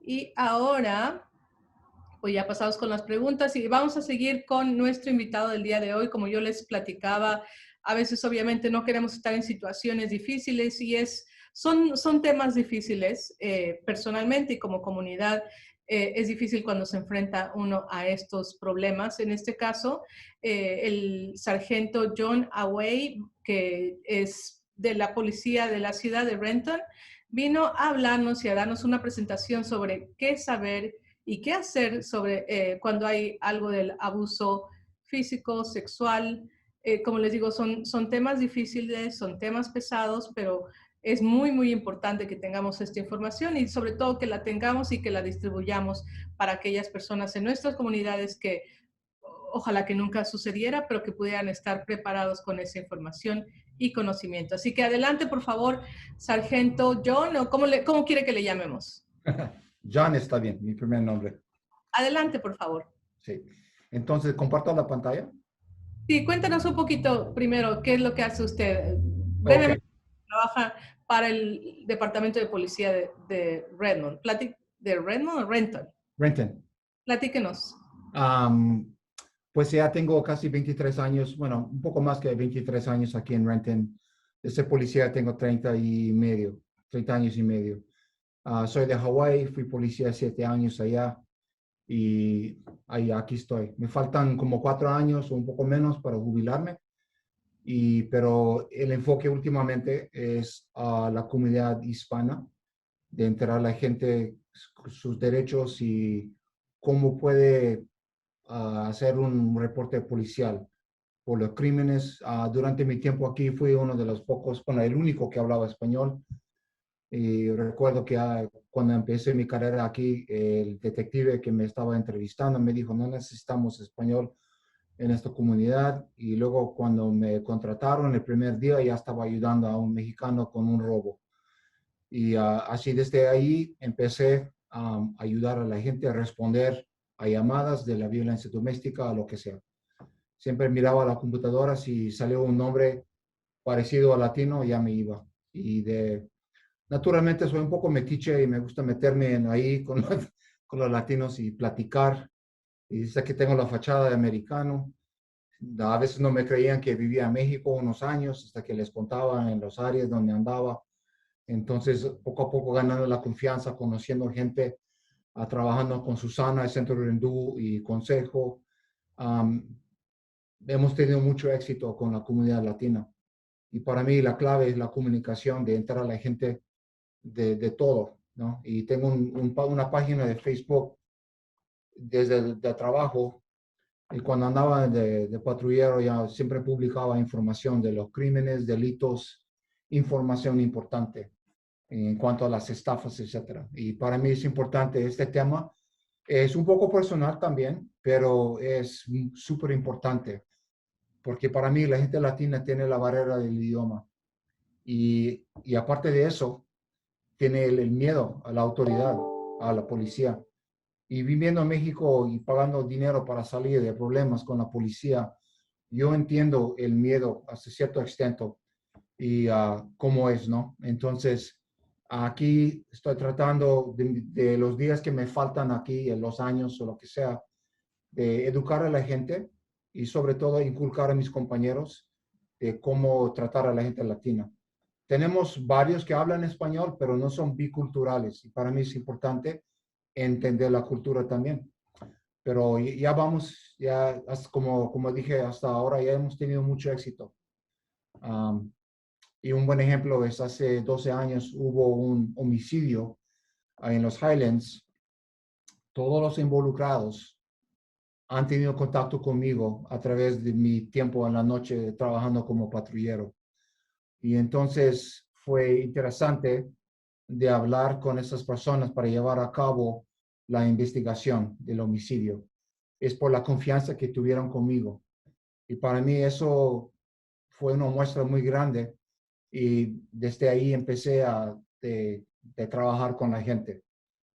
Y ahora, pues ya pasamos con las preguntas y vamos a seguir con nuestro invitado del día de hoy. Como yo les platicaba, a veces obviamente no queremos estar en situaciones difíciles y son temas difíciles personalmente y como comunidad. Es difícil cuando se enfrenta uno a estos problemas. En este caso, el sargento John Away, que es de la policía de la ciudad de Renton, vino a hablarnos y a darnos una presentación sobre qué saber y qué hacer sobre cuando hay algo del abuso físico, sexual. Como les digo, son temas difíciles, son temas pesados, pero es muy, muy importante que tengamos esta información y sobre todo que la tengamos y que la distribuyamos para aquellas personas en nuestras comunidades que ojalá que nunca sucediera, pero que pudieran estar preparados con esa información y conocimiento. Así que adelante, por favor, sargento John, o cómo quiere que le llamemos. John está bien, mi primer nombre. Adelante, por favor. Sí. Entonces, ¿comparto la pantalla? Sí, cuéntanos un poquito primero qué es lo que hace usted. Ok. Brevemente, trabaja para el Departamento de Policía de Redmond. ¿De Redmond o Renton? Renton. Platíquenos. Am, pues ya tengo casi 23 años, bueno, un poco más que 23 años aquí en Renton. De ser policía tengo 30 años y medio. Soy de Hawái, fui policía 7 años allá y aquí estoy. Me faltan como 4 años o un poco menos para jubilarme. Pero el enfoque últimamente es a la comunidad hispana, de enterar a la gente sus derechos y cómo puede hacer un reporte policial por los crímenes. Durante mi tiempo aquí fui uno de los pocos, bueno, el único que hablaba español. Y recuerdo que cuando empecé mi carrera aquí, el detective que me estaba entrevistando me dijo, no necesitamos español en esta comunidad. Y luego cuando me contrataron el primer día ya estaba ayudando a un mexicano con un robo. Y así desde ahí empecé a ayudar a la gente a responder a llamadas de la violencia doméstica, a lo que sea. Siempre miraba a la computadora, si salió un nombre parecido a latino, ya me iba. Naturalmente soy un poco metiche y me gusta meterme ahí con los latinos y platicar. Y dice que tengo la fachada de americano. A veces no me creían que vivía en México unos años hasta que les contaba en los áreas donde andaba. Entonces, poco a poco ganando la confianza, conociendo gente, trabajando con Susana, el Centro Rendú y Consejo. Um, Hemos tenido mucho éxito con la comunidad latina. Y para mí la clave es la comunicación, de entrar a la gente de todo, ¿no? Y tengo una página de Facebook desde el de trabajo. Y cuando andaba de patrullero ya siempre publicaba información de los crímenes, delitos, información importante en cuanto a las estafas, etcétera. Y para mí es importante este tema. Es un poco personal también, pero es súper importante porque para mí la gente latina tiene la barrera del idioma y aparte de eso, tiene el miedo a la autoridad, a la policía. Y viviendo en México y pagando dinero para salir de problemas con la policía, yo entiendo el miedo hasta cierto extent y cómo es, ¿no? Entonces, aquí estoy tratando de los días que me faltan aquí, en los años o lo que sea, de educar a la gente y sobre todo inculcar a mis compañeros de cómo tratar a la gente latina. Tenemos varios que hablan español, pero no son biculturales y para mí es importante entender la cultura también. Pero ya vamos, ya como dije hasta ahora, ya hemos tenido mucho éxito. Um, y un buen ejemplo es hace 12 años hubo un homicidio en los Highlands. Todos los involucrados han tenido contacto conmigo a través de mi tiempo en la noche trabajando como patrullero. Y entonces fue interesante de hablar con esas personas para llevar a cabo la investigación del homicidio. Es por la confianza que tuvieron conmigo. Y para mí eso fue una muestra muy grande y desde ahí empecé de trabajar con la gente,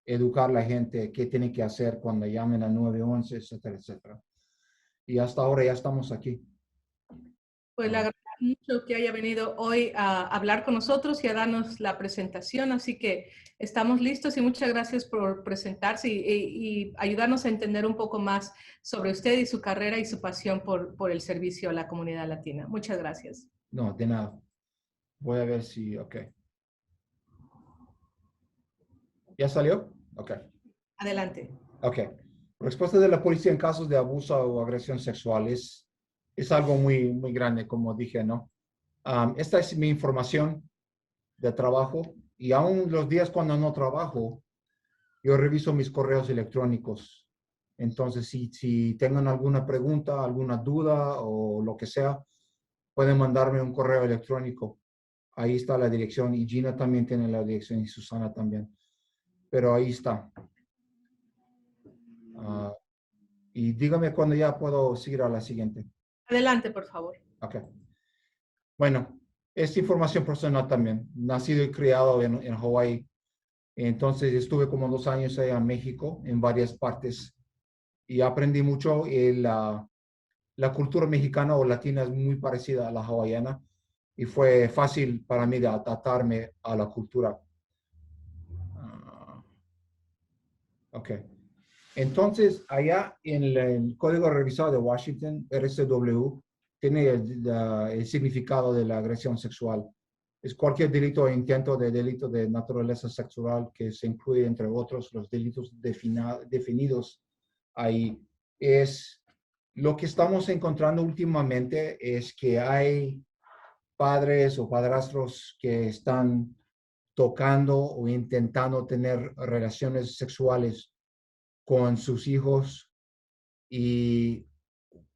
educar a la gente qué tiene que hacer cuando llamen al 911, etcétera, etcétera. Y hasta ahora ya estamos aquí. Pues le Ah, mucho que haya venido hoy a hablar con nosotros y a darnos la presentación. Así que estamos listos y muchas gracias por presentarse y ayudarnos a entender un poco más sobre usted y su carrera y su pasión por el servicio a la comunidad latina. Muchas gracias. No, de nada. Voy a ver si, ok. ¿Ya salió? Ok. Adelante. Ok. Respuesta de la policía en casos de abuso o agresión sexual es algo muy, muy grande, como dije, ¿no? Esta es mi información de trabajo y aún los días cuando no trabajo, yo reviso mis correos electrónicos. Entonces, si tengan alguna pregunta, alguna duda o lo que sea, pueden mandarme un correo electrónico. Ahí está la dirección y Gina también tiene la dirección y Susana también. Pero ahí está. Ah, y dígame cuando ya puedo seguir a la siguiente. Adelante, por favor. Ok. Bueno, esta información personal también. Nacido y criado en Hawái. Entonces estuve como 2 años allá en México, en varias partes, y aprendí mucho. La cultura mexicana o latina es muy parecida a la hawaiana y fue fácil para mí de adaptarme a la cultura. Ah, ok. Entonces, allá en el Código Revisado de Washington, RCW, tiene el significado de la agresión sexual. Es cualquier delito o intento de delito de naturaleza sexual que se incluye, entre otros, los delitos definidos ahí. Es lo que estamos encontrando últimamente es que hay padres o padrastros que están tocando o intentando tener relaciones sexuales con sus hijos y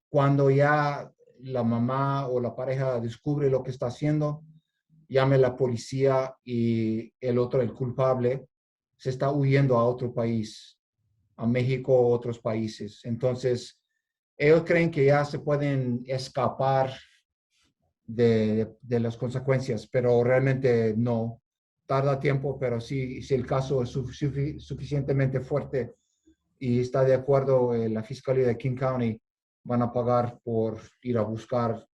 cuando ya la mamá o la pareja descubre lo que está haciendo, llame a la policía y el otro, el culpable, se está huyendo a otro país, a México o otros países. Entonces, ellos creen que ya se pueden escapar de las consecuencias, pero realmente no. Tarda tiempo, pero sí, si el caso es suficientemente fuerte y está de acuerdo la Fiscalía de King County, van a pagar por ir a buscar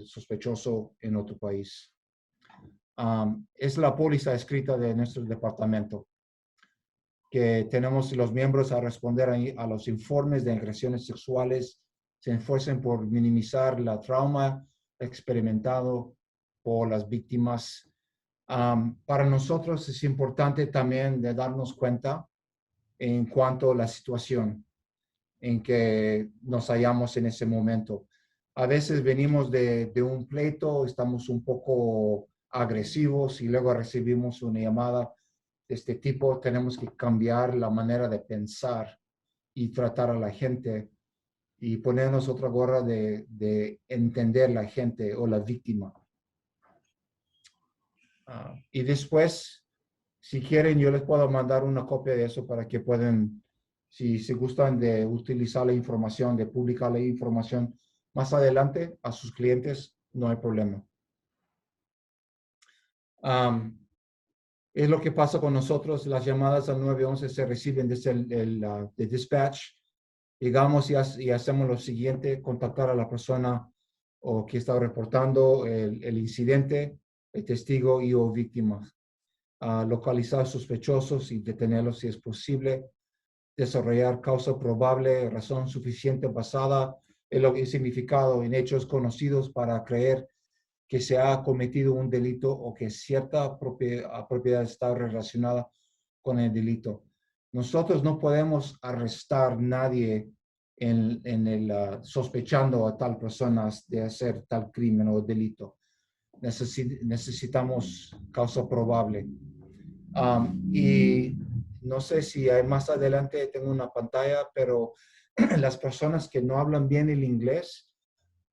sospechoso en otro país. Es la póliza escrita de nuestro departamento, que tenemos los miembros a responder a los informes de agresiones sexuales, se esfuercen por minimizar la trauma experimentado por las víctimas. Para nosotros es importante también de darnos cuenta en cuanto a la situación en que nos hallamos en ese momento. A veces venimos de un pleito, estamos un poco agresivos y luego recibimos una llamada de este tipo. Tenemos que cambiar la manera de pensar y tratar a la gente y ponernos otra gorra de entender la gente o la víctima. Y después, si quieren, yo les puedo mandar una copia de eso para que puedan, si se gustan de utilizar la información, de publicar la información más adelante a sus clientes, no hay problema. Es lo que pasa con nosotros. Las llamadas al 911 se reciben desde el dispatch. Llegamos y hacemos lo siguiente, contactar a la persona o que está reportando el incidente, el testigo y o víctimas. Localizar sospechosos y detenerlos si es posible, desarrollar causa probable, razón suficiente basada en lo que es significado en hechos conocidos para creer que se ha cometido un delito o que cierta propiedad está relacionada con el delito. Nosotros no podemos arrestar a nadie sospechando a tal persona de hacer tal crimen o delito. Necesitamos causa probable. Y no sé si hay más adelante tengo una pantalla, pero las personas que no hablan bien el inglés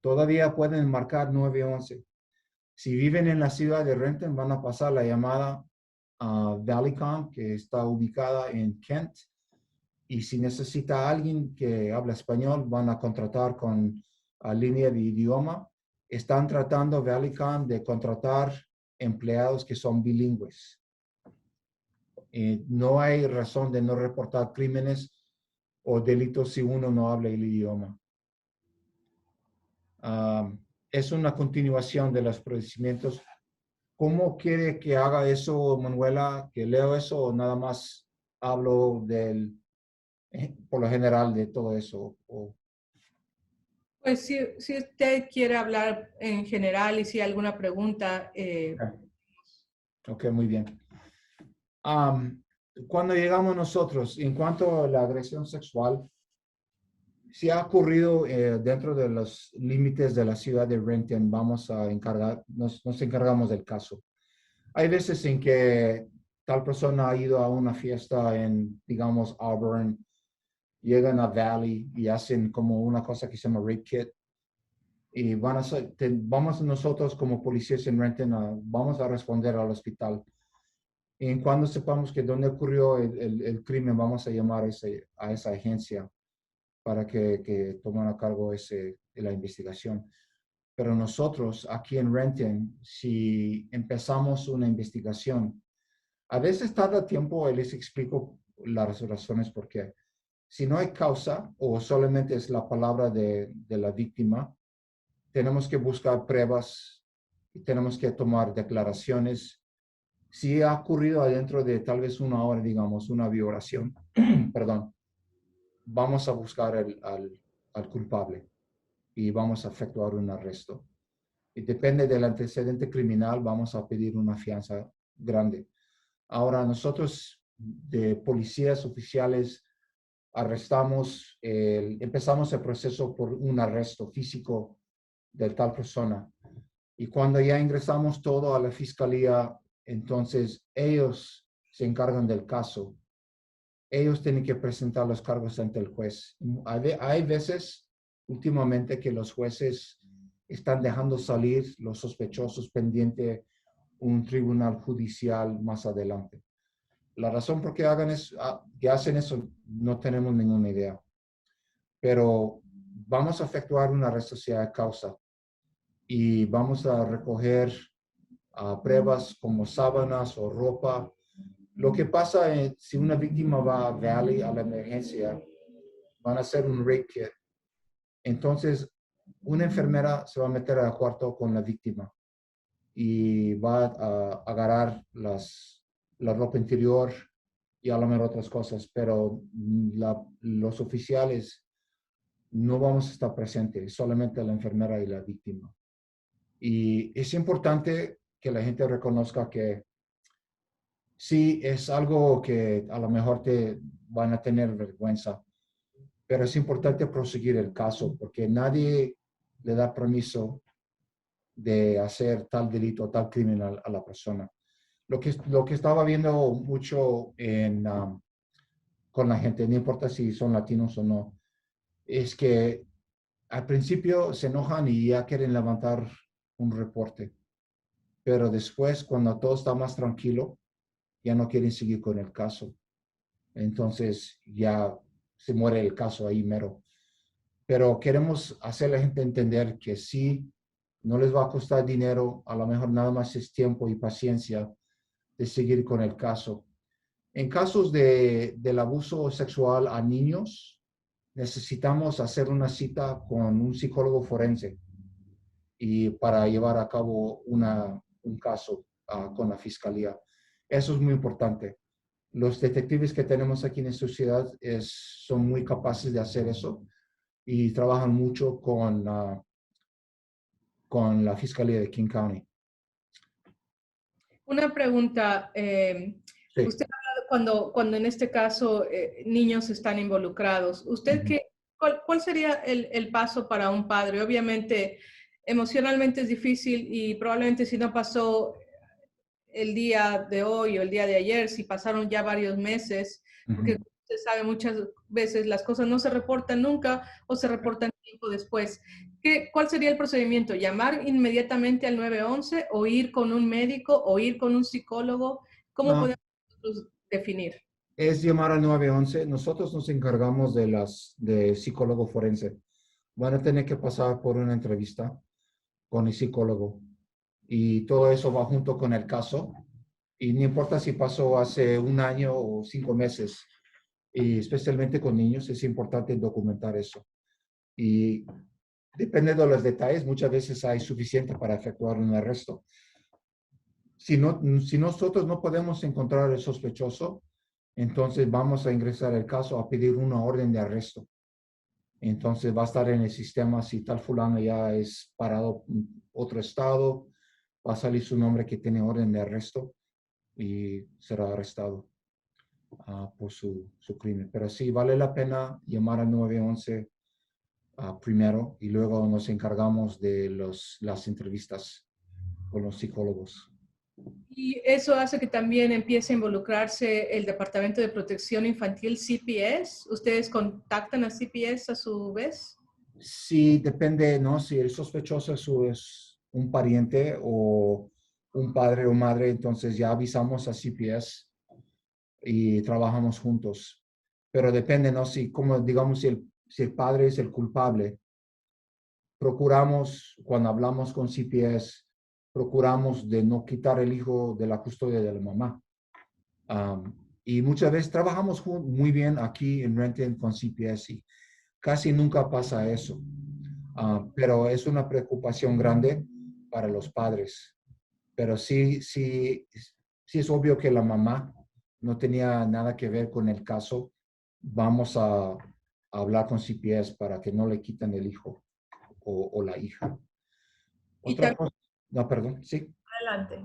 todavía pueden marcar 911. Si viven en la ciudad de Renton, van a pasar la llamada a Valleycom, que está ubicada en Kent. Y si necesita alguien que habla español, van a contratar con línea de idioma. Están tratando Valleycom de contratar empleados que son bilingües. No hay razón de no reportar crímenes o delitos si uno no habla el idioma. es una continuación de los procedimientos. ¿Cómo quiere que haga eso, Manuela? ¿Que leo eso o nada más hablo por lo general de todo eso? Pues si usted quiere hablar en general y si hay alguna pregunta, Ok, muy bien. Am, Cuando llegamos nosotros, en cuanto a la agresión sexual, si ha ocurrido dentro de los límites de la ciudad de Renton, nos encargamos del caso. Hay veces en que tal persona ha ido a una fiesta en, digamos, Auburn, llegan a Valley y hacen como una cosa que se llama rape kit. Y vamos nosotros como policías en Renton, vamos a responder al hospital. Y en cuando sepamos que dónde ocurrió el crimen, vamos a llamar a esa agencia para que tomen a cargo de la investigación. Pero nosotros aquí en Renton, si empezamos una investigación, a veces tarda tiempo, y les explico las razones por qué. Si no hay causa o solamente es la palabra de la víctima, tenemos que buscar pruebas y tenemos que tomar declaraciones. Si ha ocurrido adentro de tal vez una hora, digamos, una violación, perdón, vamos a buscar al culpable y vamos a efectuar un arresto. Y depende del antecedente criminal, vamos a pedir una fianza grande. Ahora, nosotros de policías oficiales empezamos el proceso por un arresto físico de tal persona. Y cuando ya ingresamos todo a la fiscalía, entonces ellos se encargan del caso. Ellos tienen que presentar los cargos ante el juez. Hay veces últimamente que los jueces están dejando salir los sospechosos pendiente un tribunal judicial más adelante. La razón por qué que hacen eso no tenemos ninguna idea, pero vamos a efectuar una arresto si hay causa y vamos a recoger pruebas como sábanas o ropa. Lo que pasa es si una víctima va a Valley a la emergencia, van a hacer un rape kit. Entonces, una enfermera se va a meter al cuarto con la víctima y va a agarrar la ropa interior y a lo mejor otras cosas, pero los oficiales no vamos a estar presentes, solamente la enfermera y la víctima. Y es importante que la gente reconozca que sí es algo que a lo mejor te van a tener vergüenza, pero es importante proseguir el caso porque nadie le da permiso de hacer tal delito, tal crimen a la persona. Lo que estaba viendo mucho con la gente, no importa si son latinos o no, es que al principio se enojan y ya quieren levantar un reporte, pero después, cuando todo está más tranquilo, ya no quieren seguir con el caso. Entonces ya se muere el caso ahí mero. Pero queremos hacer a la gente entender que sí, no les va a costar dinero, a lo mejor nada más es tiempo y paciencia de seguir con el caso. En casos del abuso sexual a niños, necesitamos hacer una cita con un psicólogo forense y para llevar a cabo un caso con la fiscalía. Eso es muy importante. Los detectives que tenemos aquí en esta ciudad son muy capaces de hacer eso y trabajan mucho con la Fiscalía de King County. una pregunta. Sí. Usted habla de cuando en este caso niños están involucrados. ¿Usted Ujú. cuál sería el paso para un padre? Obviamente, emocionalmente es difícil y probablemente si no pasó el día de hoy o el día de ayer, si pasaron ya varios meses, porque Ujú. usted sabe, muchas veces las cosas no se reportan nunca o se reportan tiempo después. ¿Cuál sería el procedimiento? ¿Llamar inmediatamente al 911 o ir con un médico o ir con un psicólogo? ¿Cómo No, podemos definir? es llamar al 911. Nosotros nos encargamos de psicólogo forense. Van a tener que pasar por una entrevista con el psicólogo y todo eso va junto con el caso. Y no importa si pasó hace un año o 5 meses, y especialmente con niños, es importante documentar eso. Y Depende de los detalles. Muchas veces hay suficiente para efectuar un arresto. Si nosotros no podemos encontrar el sospechoso, entonces vamos a ingresar el caso a pedir una orden de arresto. Entonces va a estar en el sistema si tal fulano ya es parado en otro estado, va a salir su nombre que tiene orden de arresto y será arrestado por su crimen. Pero sí, vale la pena llamar al 911 primero y luego nos encargamos de las entrevistas con los psicólogos. Y eso hace que también empiece a involucrarse el Departamento de Protección Infantil CPS. ¿Ustedes contactan a CPS a su vez? Sí, depende, ¿no? Si el sospechoso es un pariente o un padre o madre, entonces ya avisamos a CPS y trabajamos juntos. Pero depende, ¿no? Si, como digamos, si el padre es el culpable, procuramos, cuando hablamos con CPS, procuramos de no quitar el hijo de la custodia de la mamá. Y muchas veces trabajamos muy bien aquí en Renton con CPS y casi nunca pasa eso. Pero es una preocupación grande para los padres. Pero sí es obvio que la mamá no tenía nada que ver con el caso. Vamos a hablar con CPS para que no le quiten el hijo o la hija. Y Otra también, cosa, no, perdón, sí. adelante.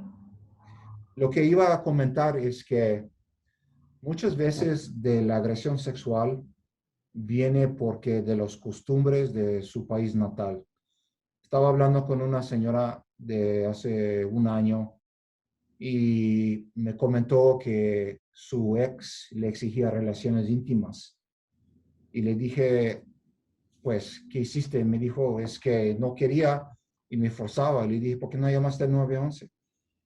Lo que iba a comentar es que muchas veces de la agresión sexual viene porque de las costumbres de su país natal. Estaba hablando con una señora de hace un año y me comentó que su ex le exigía relaciones íntimas. Y le dije, pues, ¿qué hiciste? Me dijo, es que no quería y me forzaba. Le dije, ¿por qué no llamaste al 911?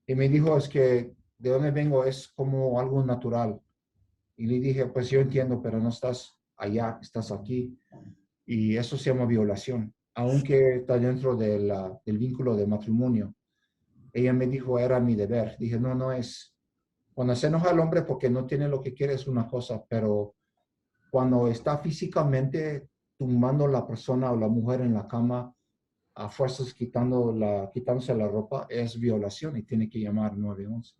Y me dijo, es que de donde vengo es como algo natural. Y le dije, pues yo entiendo, pero no estás allá, estás aquí. Y eso se llama violación, aunque está dentro del vínculo de matrimonio. Ella me dijo, era mi deber. Dije, no, no es. Cuando se enoja el hombre porque no tiene lo que quiere es una cosa, pero cuando está físicamente tumbando la persona o la mujer en la cama, a fuerzas quitándose la ropa, es violación y tiene que llamar 911.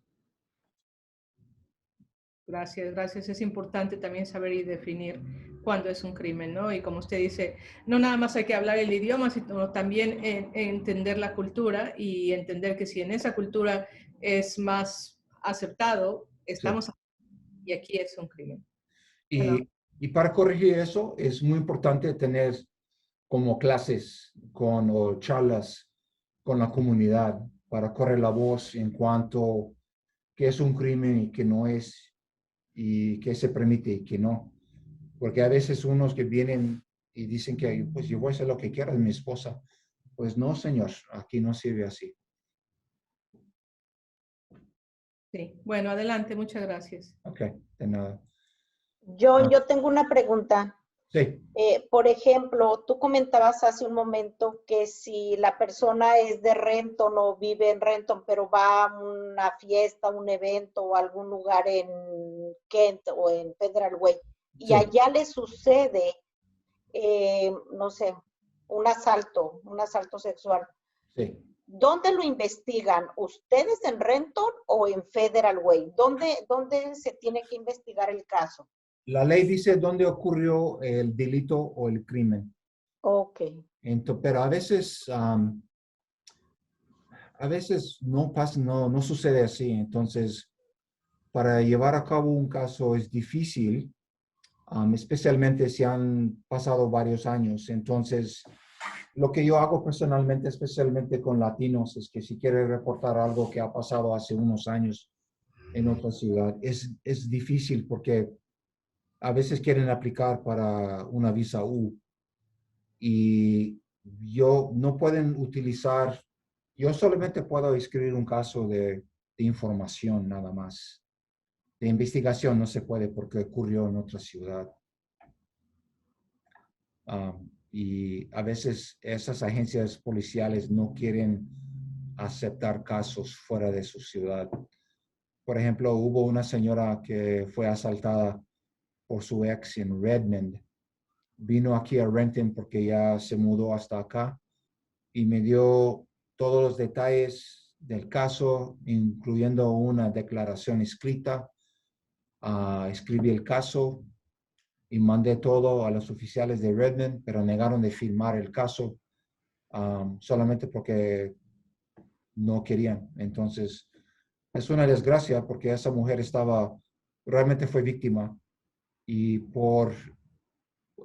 Gracias, gracias. Es importante también saber y definir cuándo es un crimen, ¿no? Y como usted dice, no nada más hay que hablar el idioma, sino también entender la cultura y entender que si en esa cultura es más aceptado, Sí. estamos y aquí es un crimen. Bueno, Y para corregir eso, es muy importante tener como clases o charlas con la comunidad para correr la voz en cuanto que es un crimen y que no es, y que se permite y que no. Porque a veces unos que vienen y dicen que pues yo voy a hacer lo que quiera de mi esposa. Pues no, señor, aquí no sirve así. sí. Bueno, adelante, muchas gracias. Ok, de nada. John, yo tengo una pregunta. Sí, Por ejemplo, tú comentabas hace un momento que si la persona es de Renton o vive en Renton, pero va a una fiesta, un evento o algún lugar en Kent o en Federal Way y sí, allá le sucede, no sé, un asalto sexual. sí. ¿Dónde lo investigan? ¿Ustedes en Renton o en Federal Way? ¿Dónde se tiene que investigar el caso? La ley dice dónde ocurrió el delito o el crimen. Ok. Pero a veces no pasa, no sucede así. Entonces, para llevar a cabo un caso es difícil, especialmente si han pasado varios años. Entonces, lo que yo hago personalmente, especialmente con latinos, es que si quiere reportar algo que ha pasado hace unos años en otra ciudad, es difícil porque a veces quieren aplicar para una visa U y no pueden utilizar, yo solamente puedo escribir un caso de información nada más. De investigación no se puede porque ocurrió en otra ciudad. Y a veces esas agencias policiales no quieren aceptar casos fuera de su ciudad. Por ejemplo, hubo una señora que fue asaltada por su ex en Redmond vino aquí a Renton porque ya se mudó hasta acá y me dio todos los detalles del caso, incluyendo una declaración escrita. Escribí el caso y mandé todo a los oficiales de Redmond, pero negaron de firmar el caso solamente porque no querían. Entonces, es una desgracia porque esa mujer realmente fue víctima y por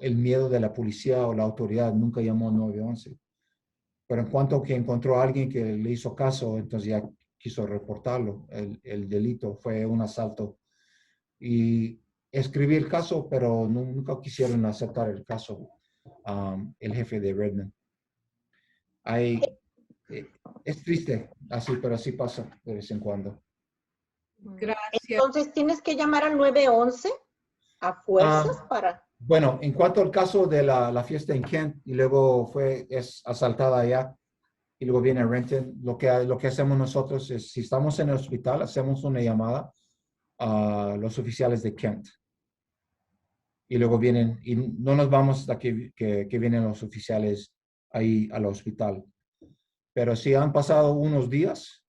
el miedo de la policía o la autoridad nunca llamó 911. Pero en cuanto que encontró a alguien que le hizo caso, entonces ya quiso reportarlo. El delito fue un asalto. Y escribí el caso, pero nunca quisieron aceptar el caso, el jefe de Redmond. Hay, eh, es triste, así, pero así pasa de vez en cuando. Gracias. Entonces, ¿tienes que llamar al 911 a fuerzas para...? Bueno, en cuanto al caso de la fiesta en Kent, y luego es asaltada allá, y luego viene Renton, lo que hacemos nosotros es, si estamos en el hospital, hacemos una llamada a los oficiales de Kent. Y luego vienen, y no nos vamos hasta que vienen los oficiales ahí al hospital. Pero si han pasado unos días,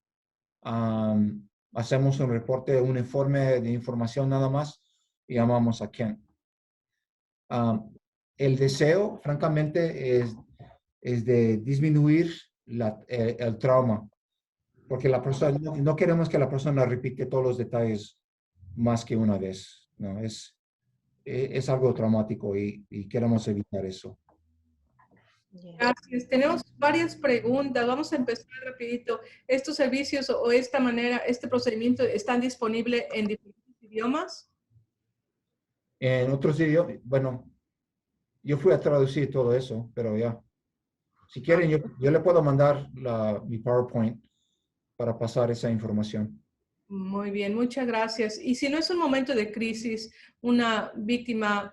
hacemos un reporte, un informe de información nada más y llamamos a Kent. El deseo, francamente, es de disminuir el trauma, porque la persona, no queremos que la persona repite todos los detalles más que una vez, ¿no? Es algo traumático y queremos evitar eso. Gracias. Tenemos varias preguntas. Vamos a empezar rapidito. ¿Estos servicios o esta manera, este procedimiento están disponibles en diferentes idiomas? En otros idiomas, bueno, yo fui a traducir todo eso, pero ya. Si quieren, yo le puedo mandar mi PowerPoint para pasar esa información. Muy bien, muchas gracias. Y si no es un momento de crisis, una víctima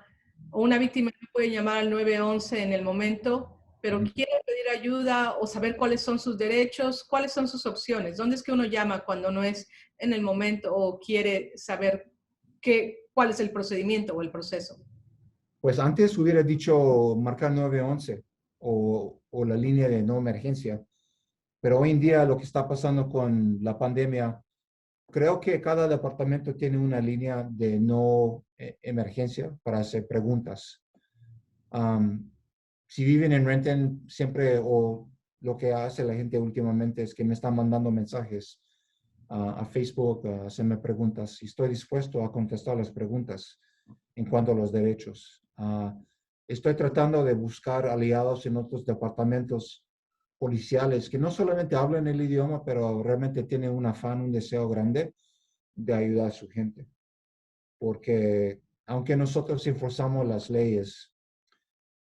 puede llamar al 911 en el momento, pero quiere pedir ayuda o saber cuáles son sus derechos, cuáles son sus opciones. ¿Dónde es que uno llama cuando no es en el momento o quiere saber cuál es el procedimiento o el proceso? Pues antes hubiera dicho marcar 911 o la línea de no emergencia, pero hoy en día lo que está pasando con la pandemia, creo que cada departamento tiene una línea de no emergencia para hacer preguntas. Si viven en Renton, siempre o lo que hace la gente últimamente es que me están mandando mensajes a Facebook, a hacerme preguntas y estoy dispuesto a contestar las preguntas en cuanto a los derechos. Estoy tratando de buscar aliados en otros departamentos policiales que no solamente hablan el idioma, pero realmente tienen un afán, un deseo grande de ayudar a su gente. Porque aunque nosotros enforzamos las leyes,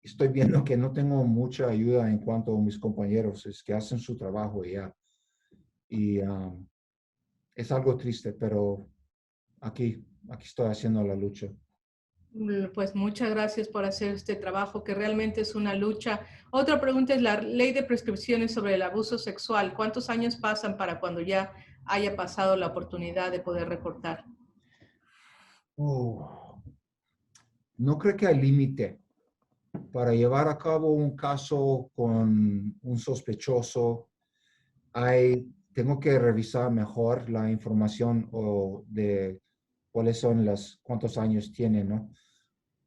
estoy viendo que no tengo mucha ayuda en cuanto a mis compañeros, es que hacen su trabajo ya. Y es algo triste, pero aquí estoy haciendo la lucha. Pues muchas gracias por hacer este trabajo, que realmente es una lucha. Otra pregunta es la ley de prescripciones sobre el abuso sexual. ¿Cuántos años pasan para cuando ya haya pasado la oportunidad de poder reportar? No creo que hay límite para llevar a cabo un caso con un sospechoso. Tengo que revisar mejor la información de cuáles son cuántos años tiene, ¿no?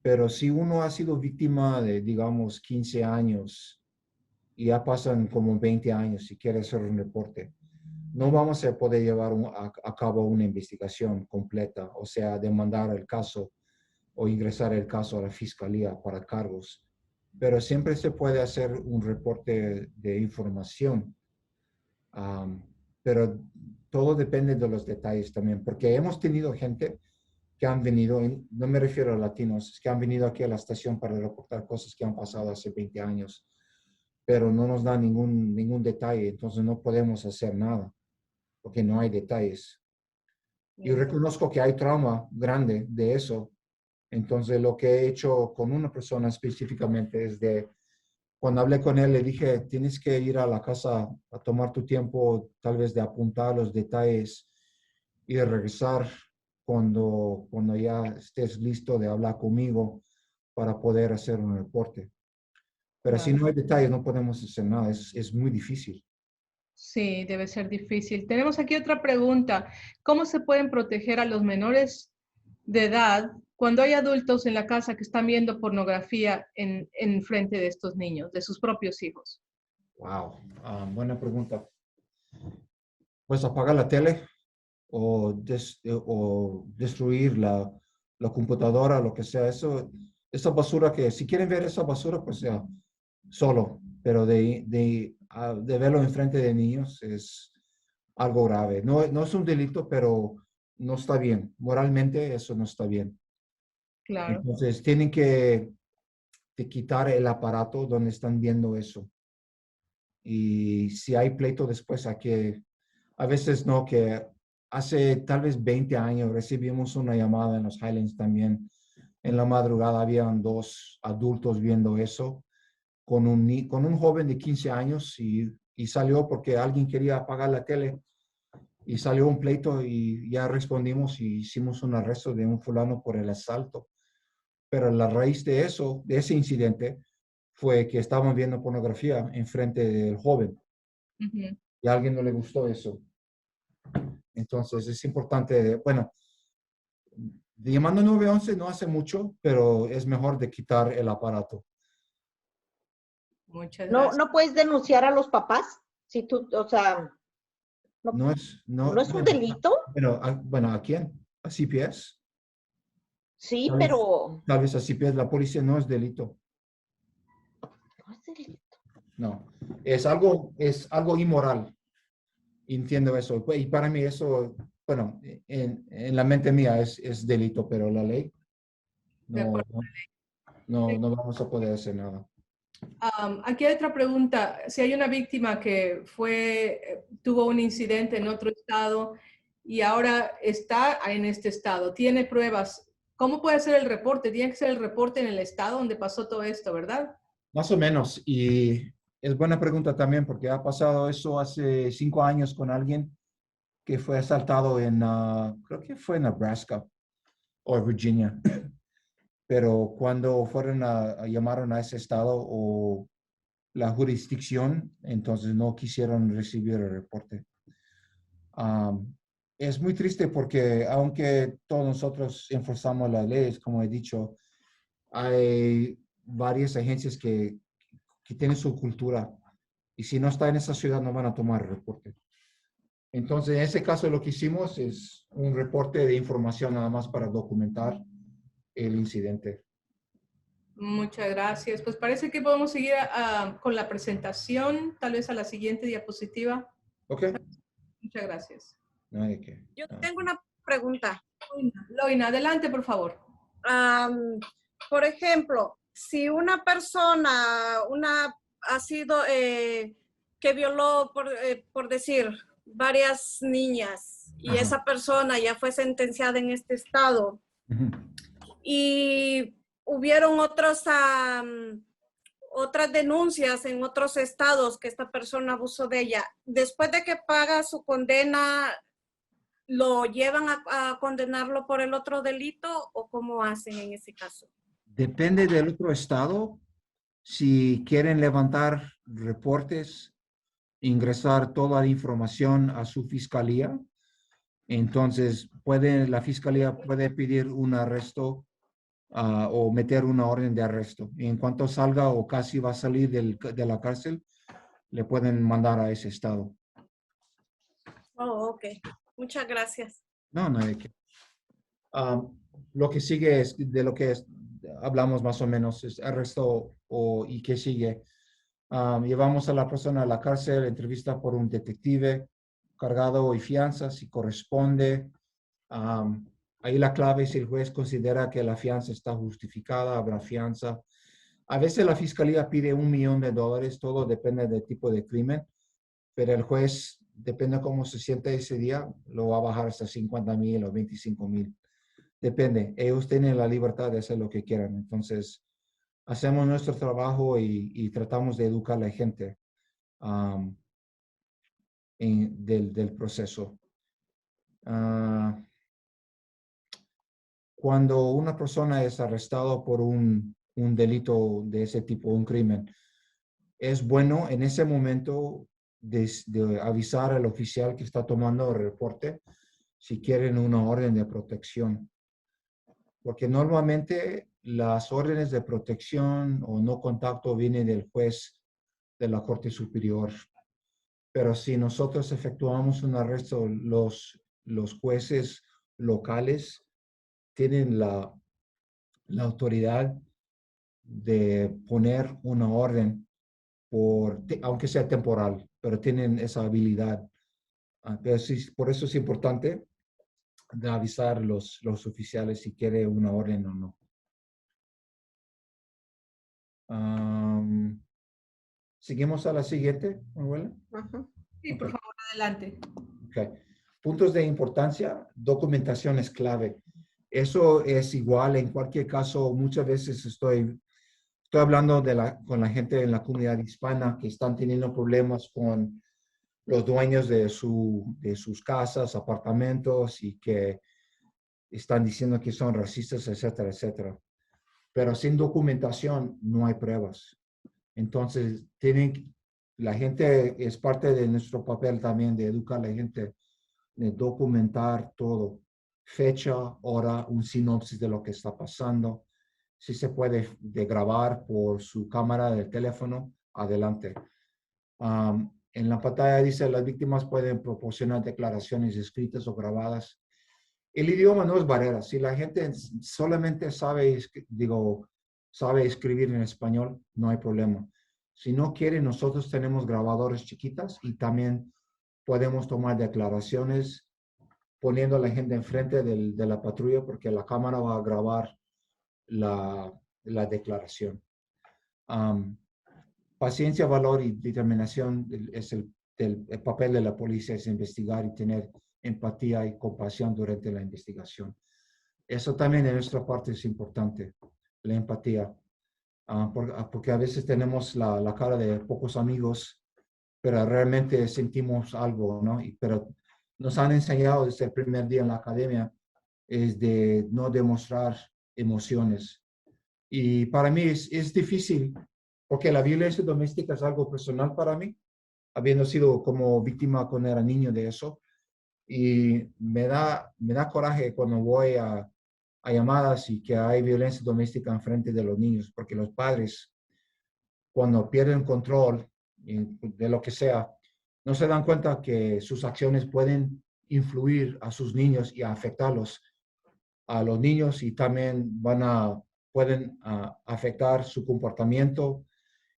Pero si uno ha sido víctima de, digamos, 15 años y ya pasan como 20 años y quiere hacer un reporte, no vamos a poder llevar a cabo una investigación completa, o sea, demandar el caso o ingresar el caso a la fiscalía para cargos. Pero siempre se puede hacer un reporte de información. Pero todo depende de los detalles también, porque hemos tenido gente que han venido, no me refiero a latinos, que han venido aquí a la estación para reportar cosas que han pasado hace 20 años, pero no nos da ningún detalle, entonces no podemos hacer nada, porque no hay detalles. Yo reconozco que hay trauma grande de eso, entonces lo que he hecho con una persona específicamente es cuando hablé con él, le dije, tienes que ir a la casa a tomar tu tiempo, tal vez de apuntar los detalles y de regresar cuando ya estés listo de hablar conmigo para poder hacer un reporte. Pero si Claro. no hay detalles, no podemos hacer nada. Es muy difícil. Sí, debe ser difícil. Tenemos aquí otra pregunta. ¿Cómo se pueden proteger a los menores de edad cuando hay adultos en la casa que están viendo pornografía en frente de estos niños, de sus propios hijos? Wow, buena pregunta. Pues apagar la tele o, o destruir la computadora, lo que sea. Esa basura que, si quieren ver esa basura, pues ya, solo. Pero de verlo enfrente de niños es algo grave. No, no es un delito, pero no está bien. Moralmente eso no está bien. Claro. Entonces tienen que quitar el aparato donde están viendo eso. Y si hay pleito después, a veces no, que hace tal vez 20 años recibimos una llamada en los Highlands también. En la madrugada habían dos adultos viendo eso con un joven de 15 años y salió porque alguien quería apagar la tele y salió un pleito y ya respondimos y hicimos un arresto de un fulano por el asalto. Pero la raíz de eso, de ese incidente, fue que estaban viendo pornografía enfrente del joven Ujú. y a alguien no le gustó eso. Entonces es importante, bueno, llamando 911 no hace mucho, pero es mejor de quitar el aparato. Muchas No, gracias. no puedes denunciar a los papás si tú, o sea, no, No es, no, no es un delito. bueno, ¿a quién? ¿A CPS? Sí, pero Tal vez a CPS, la policía no es delito. no es delito. No, es algo inmoral. Entiendo eso. Y para mí eso, bueno, en la mente mía es delito, pero la ley De no, acuerdo. no vamos a poder hacer nada. Aquí hay otra pregunta. Si hay una víctima que tuvo un incidente en otro estado y ahora está en este estado, tiene pruebas, ¿cómo puede ser el reporte? Tiene que ser el reporte en el estado donde pasó todo esto, ¿verdad? Más o menos. Y es buena pregunta también porque ha pasado eso hace 5 años con alguien que fue asaltado creo que fue en Nebraska o Virginia. Pero cuando fueron llamaron a ese estado o la jurisdicción, entonces no quisieron recibir el reporte. Es muy triste porque aunque todos nosotros enforzamos las leyes, como he dicho, hay varias agencias que tienen su cultura y si no está en esa ciudad no van a tomar el reporte. Entonces, en ese caso lo que hicimos es un reporte de información nada más para documentar el incidente. Muchas gracias. Pues parece que podemos seguir con la presentación, tal vez a la siguiente diapositiva. ¿Ok? Muchas gracias. No hay que. Yo tengo una pregunta. Loina, adelante, por favor. Por ejemplo, si una persona ha sido que violó, por decir, varias niñas y Ajá. esa persona ya fue sentenciada en este estado y hubieron otras denuncias en otros estados que esta persona abusó de ella, después de que paga su condena, ¿lo llevan a condenarlo por el otro delito o cómo hacen en ese caso? Depende del otro estado. Si quieren levantar reportes, ingresar toda la información a su fiscalía, entonces la fiscalía puede pedir un arresto o meter una orden de arresto. Y en cuanto salga o casi va a salir de la cárcel, le pueden mandar a ese estado. Oh, ok. Muchas gracias. No, no hay que. Lo que sigue es de lo que hablamos más o menos, es arresto y qué sigue. Llevamos a la persona a la cárcel, entrevista por un detective, cargado y fianza si corresponde. Ahí la clave es si el juez considera que la fianza está justificada, habrá fianza. A veces la fiscalía pide $1 millón, todo depende del tipo de crimen, pero el juez, depende de cómo se siente ese día, lo va a bajar hasta 50,000 o 25,000. Depende, ellos tienen la libertad de hacer lo que quieran. Entonces, hacemos nuestro trabajo y tratamos de educar a la gente del proceso. Cuando una persona es arrestada por un un delito de ese tipo, un crimen. Es bueno en ese momento de avisar al oficial que está tomando el reporte si quieren una orden de protección. Porque normalmente las órdenes de protección o no contacto vienen del juez de la Corte Superior. Pero si nosotros efectuamos un arresto, los jueces locales tienen la autoridad de poner una orden, aunque sea temporal, pero tienen esa habilidad. Pero sí, por eso es importante de avisar a los oficiales si quiere una orden o no. Seguimos a la siguiente, Manuela. Sí, por Ok. favor, adelante. Okay. Puntos de importancia, documentación es clave. Eso es igual en cualquier caso. Muchas veces estoy hablando con la gente en la comunidad hispana que están teniendo problemas con los dueños de sus casas, apartamentos y que están diciendo que son racistas, etcétera, etcétera. Pero sin documentación no hay pruebas. Entonces, la gente es parte de nuestro papel también de educar a la gente, de documentar todo, fecha, hora, un sinopsis de lo que está pasando. Si se puede de grabar por su cámara del teléfono, adelante. En la pantalla dice, las víctimas pueden proporcionar declaraciones escritas o grabadas. El idioma no es barrera. Si la gente solamente sabe escribir en español, no hay problema. Si no quiere, nosotros tenemos grabadores chiquitas y también podemos tomar declaraciones poniendo a la gente enfrente de la patrulla porque la cámara va a grabar la declaración. Paciencia, valor y determinación es el papel de la policía, es investigar y tener empatía y compasión durante la investigación. Eso también de nuestra parte es importante, la empatía, porque a veces tenemos la cara de pocos amigos, pero realmente sentimos algo, ¿no? Pero nos han enseñado desde el primer día en la academia es de no demostrar emociones. Y para mí es difícil, porque la violencia doméstica es algo personal para mí, habiendo sido como víctima cuando era niño de eso. Y me da coraje cuando voy a llamadas y que hay violencia doméstica en frente de los niños, porque los padres, cuando pierden control de lo que sea, no se dan cuenta que sus acciones pueden influir a sus niños y afectarlos a los niños y también pueden afectar su comportamiento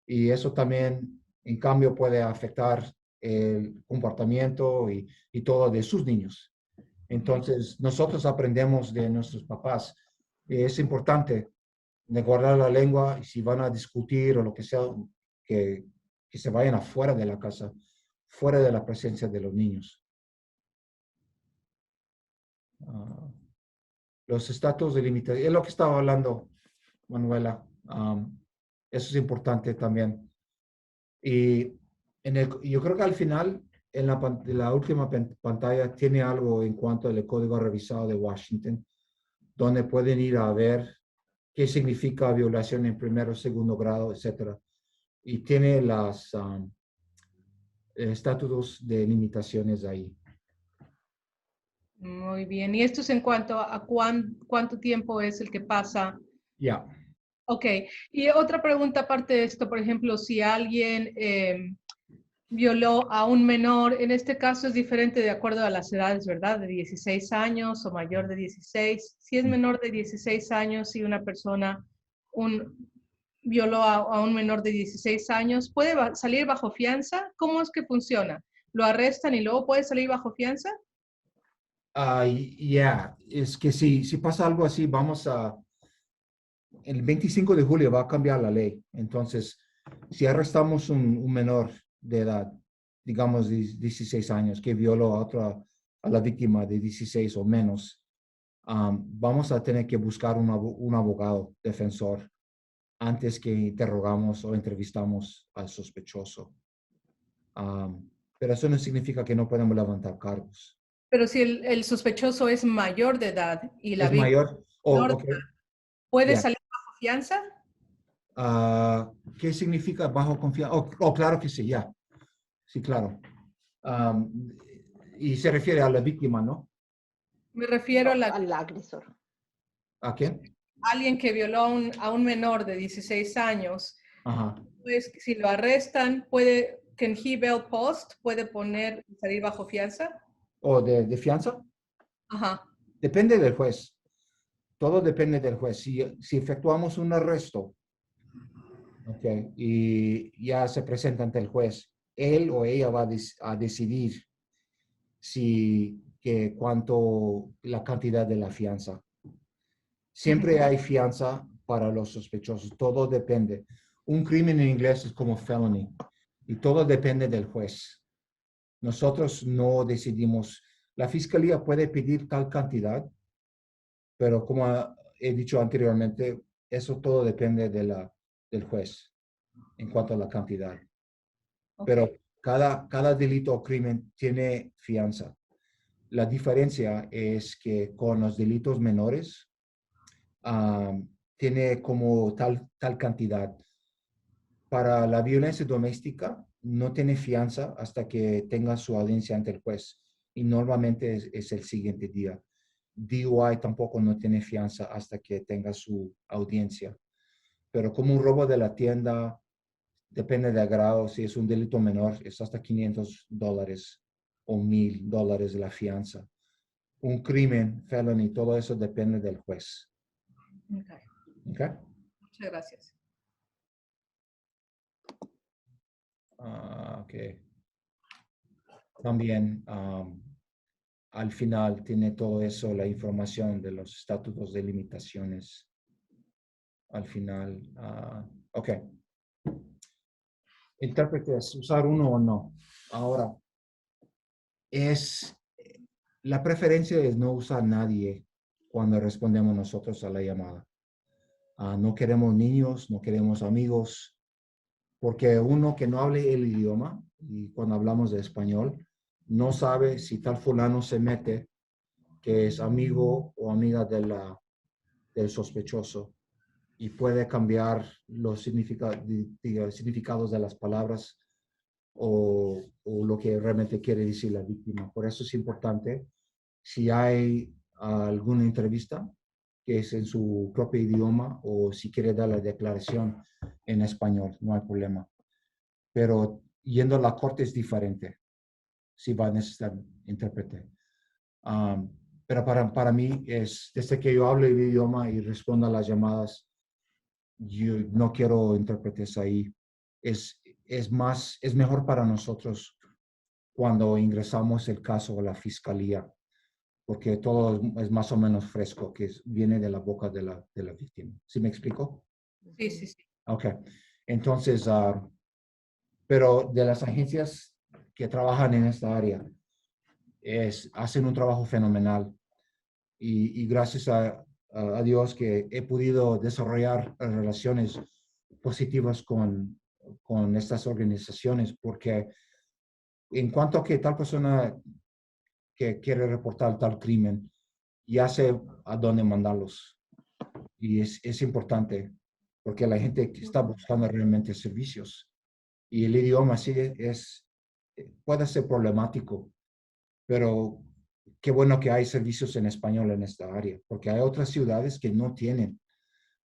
y eso también en cambio puede afectar el comportamiento y todo de sus niños. Entonces nosotros aprendemos de nuestros papás. Es importante de guardar la lengua y si van a discutir o lo que sea, que se vayan afuera de la casa, fuera de la presencia de los niños. Los estatus de limitación, es lo que estaba hablando Manuela. Eso es importante también. Y yo creo que al final, en la última pantalla, tiene algo en cuanto al Código Revisado de Washington, donde pueden ir a ver qué significa violación en primero, segundo grado, etc. Y tiene los estatutos de limitaciones ahí. Muy bien. ¿Y esto es en cuanto a cuánto tiempo es el que pasa? Ya. Ok. Y otra pregunta aparte de esto, por ejemplo, si alguien violó a un menor, en este caso es diferente de acuerdo a las edades, ¿verdad? De 16 años o mayor de 16. Si es menor de 16 años y una persona violó a un menor de 16 años, ¿puede salir bajo fianza? ¿Cómo es que funciona? ¿Lo arrestan y luego puede salir bajo fianza? Es que si pasa algo así, el 25 de julio va a cambiar la ley. Entonces, si arrestamos un menor de edad, digamos 16 años, que violó a la víctima de 16 o menos, vamos a tener que buscar un abogado defensor antes que interrogamos o entrevistamos al sospechoso. Pero eso no significa que no podemos levantar cargos. Pero si el sospechoso es mayor de edad y la ¿Es víctima mayor? menor, Ok. ¿puede Ya. salir bajo fianza? ¿Qué significa bajo confianza? Oh, claro que sí, ya. Sí, claro. Y se refiere a la víctima, ¿no? Me refiero a No, al agresor. ¿A quién? alguien que violó a un menor de 16 años. Ajá. Pues si lo arrestan, can he bail post? ¿Puede salir bajo fianza? ¿O de fianza? Ajá. Depende del juez. Todo depende del juez. Si efectuamos un arresto, okay, y ya se presenta ante el juez, él o ella va a decidir la cantidad de la fianza. Siempre hay fianza para los sospechosos. Todo depende. Un crimen en inglés es como felony y todo depende del juez. Nosotros no decidimos. La fiscalía puede pedir tal cantidad, pero como he dicho anteriormente, eso todo depende del juez en cuanto a la cantidad. Okay. Pero cada delito o crimen tiene fianza. La diferencia es que con los delitos menores, tiene como tal cantidad. Para la violencia doméstica, no tiene fianza hasta que tenga su audiencia ante el juez. Y normalmente es el siguiente día. DUI tampoco no tiene fianza hasta que tenga su audiencia. Pero como un robo de la tienda, depende del grado. Si es un delito menor, es hasta $500 o $1,000 la fianza. Un crimen, felony, todo eso depende del juez. Okay. ¿Okay? Muchas gracias. Ok. También al final tiene todo eso, la información de los estatutos de limitaciones. Al final, ok. Intérpretes, usar uno o no. Ahora, la preferencia es no usar nadie cuando respondemos nosotros a la llamada. No queremos niños, no queremos amigos, porque uno que no hable el idioma, y cuando hablamos de español, no sabe si tal fulano se mete, que es amigo o amiga del sospechoso, y puede cambiar los significados de las palabras o lo que realmente quiere decir la víctima. Por eso es importante, si hay alguna entrevista que es en su propio idioma o si quiere dar la declaración en español, no hay problema. Pero yendo a la corte es diferente, si va a necesitar intérprete. Pero para mí, desde que yo hablo el idioma y respondo a las llamadas, yo no quiero intérpretes ahí. Es mejor para nosotros cuando ingresamos el caso a la fiscalía, porque todo es más o menos fresco, que viene de la boca de la víctima. ¿Sí me explico? Sí, sí, sí. Ok. Entonces, pero de las agencias que trabajan en esta área, hacen un trabajo fenomenal. Y gracias a Dios que he podido desarrollar relaciones positivas con estas organizaciones, porque en cuanto a que tal persona que quiere reportar tal crimen, ya sé a dónde mandarlos. Y es importante, porque la gente que está buscando realmente servicios. Y el idioma sí puede ser problemático, pero qué bueno que hay servicios en español en esta área, porque hay otras ciudades que no tienen,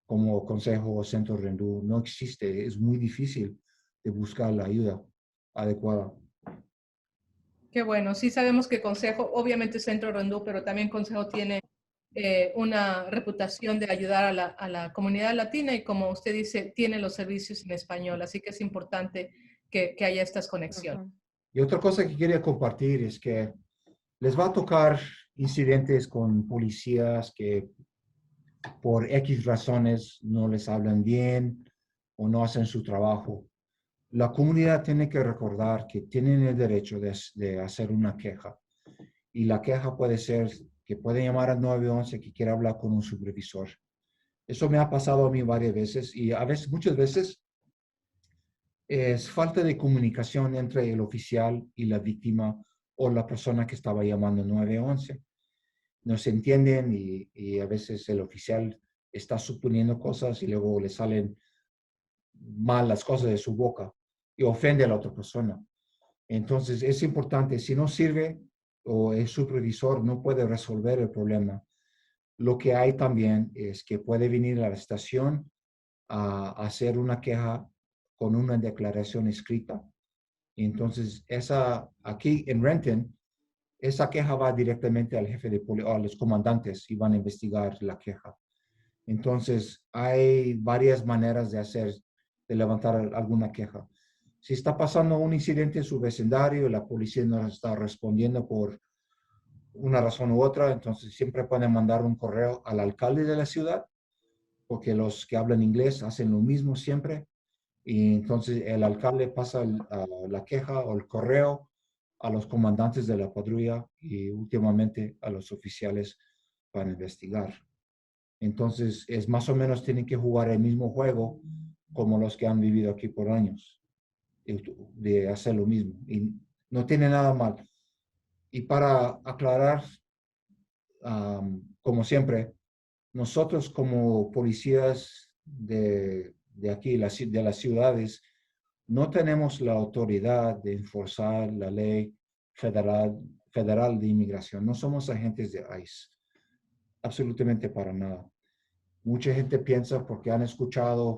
como Consejo o Centro Rendú, no existe, es muy difícil de buscar la ayuda adecuada. Qué bueno. Sí sabemos que Consejo, obviamente Centro Rendú, pero también Consejo tiene una reputación de ayudar a la comunidad latina y como usted dice, tiene los servicios en español, así que es importante que haya estas conexiones. Y otra cosa que quería compartir es que les va a tocar incidentes con policías que por X razones no les hablan bien o no hacen su trabajo. La comunidad tiene que recordar que tienen el derecho de hacer una queja. Y la queja puede ser que pueden llamar al 911 que quiera hablar con un supervisor. Eso me ha pasado a mí varias veces y muchas veces es falta de comunicación entre el oficial y la víctima o la persona que estaba llamando 911. No se entienden y a veces el oficial está suponiendo cosas y luego le salen mal las cosas de su boca y ofende a la otra persona. Entonces, es importante, si no sirve o el supervisor no puede resolver el problema, lo que hay también es que puede venir a la estación a hacer una queja con una declaración escrita. Entonces, aquí en Renton, esa queja va directamente al jefe de policía, a los comandantes y van a investigar la queja. Entonces, hay varias maneras de levantar alguna queja. Si está pasando un incidente en su vecindario y la policía no está respondiendo por una razón u otra, entonces siempre pueden mandar un correo al alcalde de la ciudad, porque los que hablan inglés hacen lo mismo siempre. Y entonces el alcalde pasa la queja o el correo a los comandantes de la patrulla y últimamente a los oficiales para investigar. Entonces, es más o menos tienen que jugar el mismo juego como los que han vivido aquí por años, de hacer lo mismo. Y no tiene nada mal. Y para aclarar, como siempre, nosotros como policías de aquí, de las ciudades, no tenemos la autoridad de enforzar la ley federal de inmigración. No somos agentes de ICE, absolutamente para nada. Mucha gente piensa porque han escuchado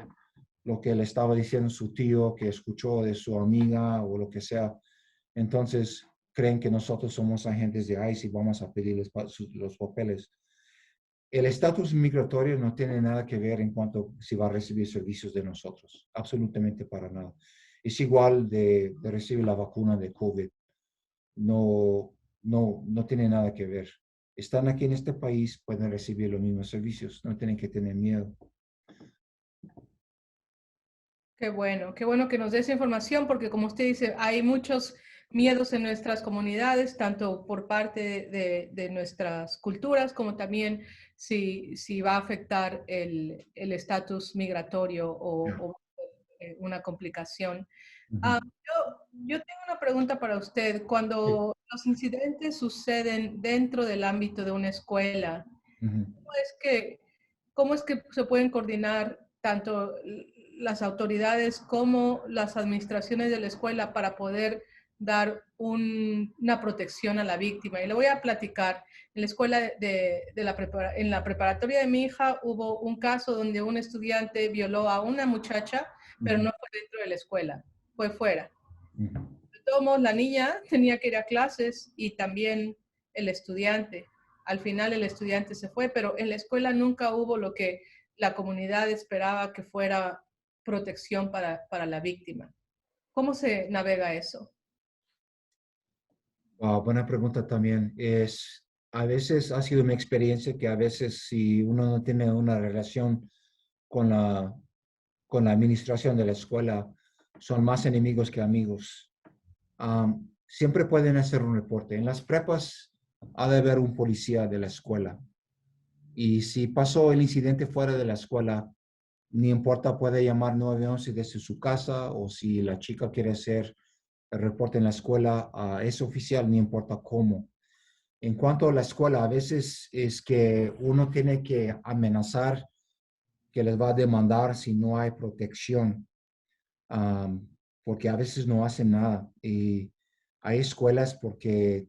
lo que le estaba diciendo su tío, que escuchó de su amiga o lo que sea. Entonces, creen que nosotros somos agentes de ICE y vamos a pedirles los papeles. El estatus migratorio no tiene nada que ver en cuanto si va a recibir servicios de nosotros. Absolutamente para nada. Es igual de recibir la vacuna de COVID. No tiene nada que ver. Están aquí en este país, pueden recibir los mismos servicios. No tienen que tener miedo. Qué bueno que nos dé esa información, porque como usted dice, hay muchos miedos en nuestras comunidades, tanto por parte de nuestras culturas, como también si va a afectar el estatus migratorio o una complicación. Yo tengo una pregunta para usted. Cuando los incidentes suceden dentro del ámbito de una escuela, ¿cómo es que se pueden coordinar tanto las autoridades como las administraciones de la escuela para poder dar una protección a la víctima? Y le voy a platicar. En la escuela en la preparatoria de mi hija hubo un caso donde un estudiante violó a una muchacha, pero no fue dentro de la escuela, fue fuera. De todos modos, la niña tenía que ir a clases y también el estudiante. Al final el estudiante se fue, pero en la escuela nunca hubo lo que la comunidad esperaba que fuera protección para la víctima. ¿Cómo se navega eso? Buena pregunta también. A veces ha sido mi experiencia que a veces si uno no tiene una relación con la administración de la escuela, son más enemigos que amigos. Siempre pueden hacer un reporte. En las prepas ha de haber un policía de la escuela. Y si pasó el incidente fuera de la escuela, ni importa, puede llamar 911 desde su casa, o si la chica quiere hacer el reporte en la escuela, es oficial, ni importa cómo. En cuanto a la escuela, a veces es que uno tiene que amenazar que les va a demandar si no hay protección, porque a veces no hacen nada. Y hay escuelas porque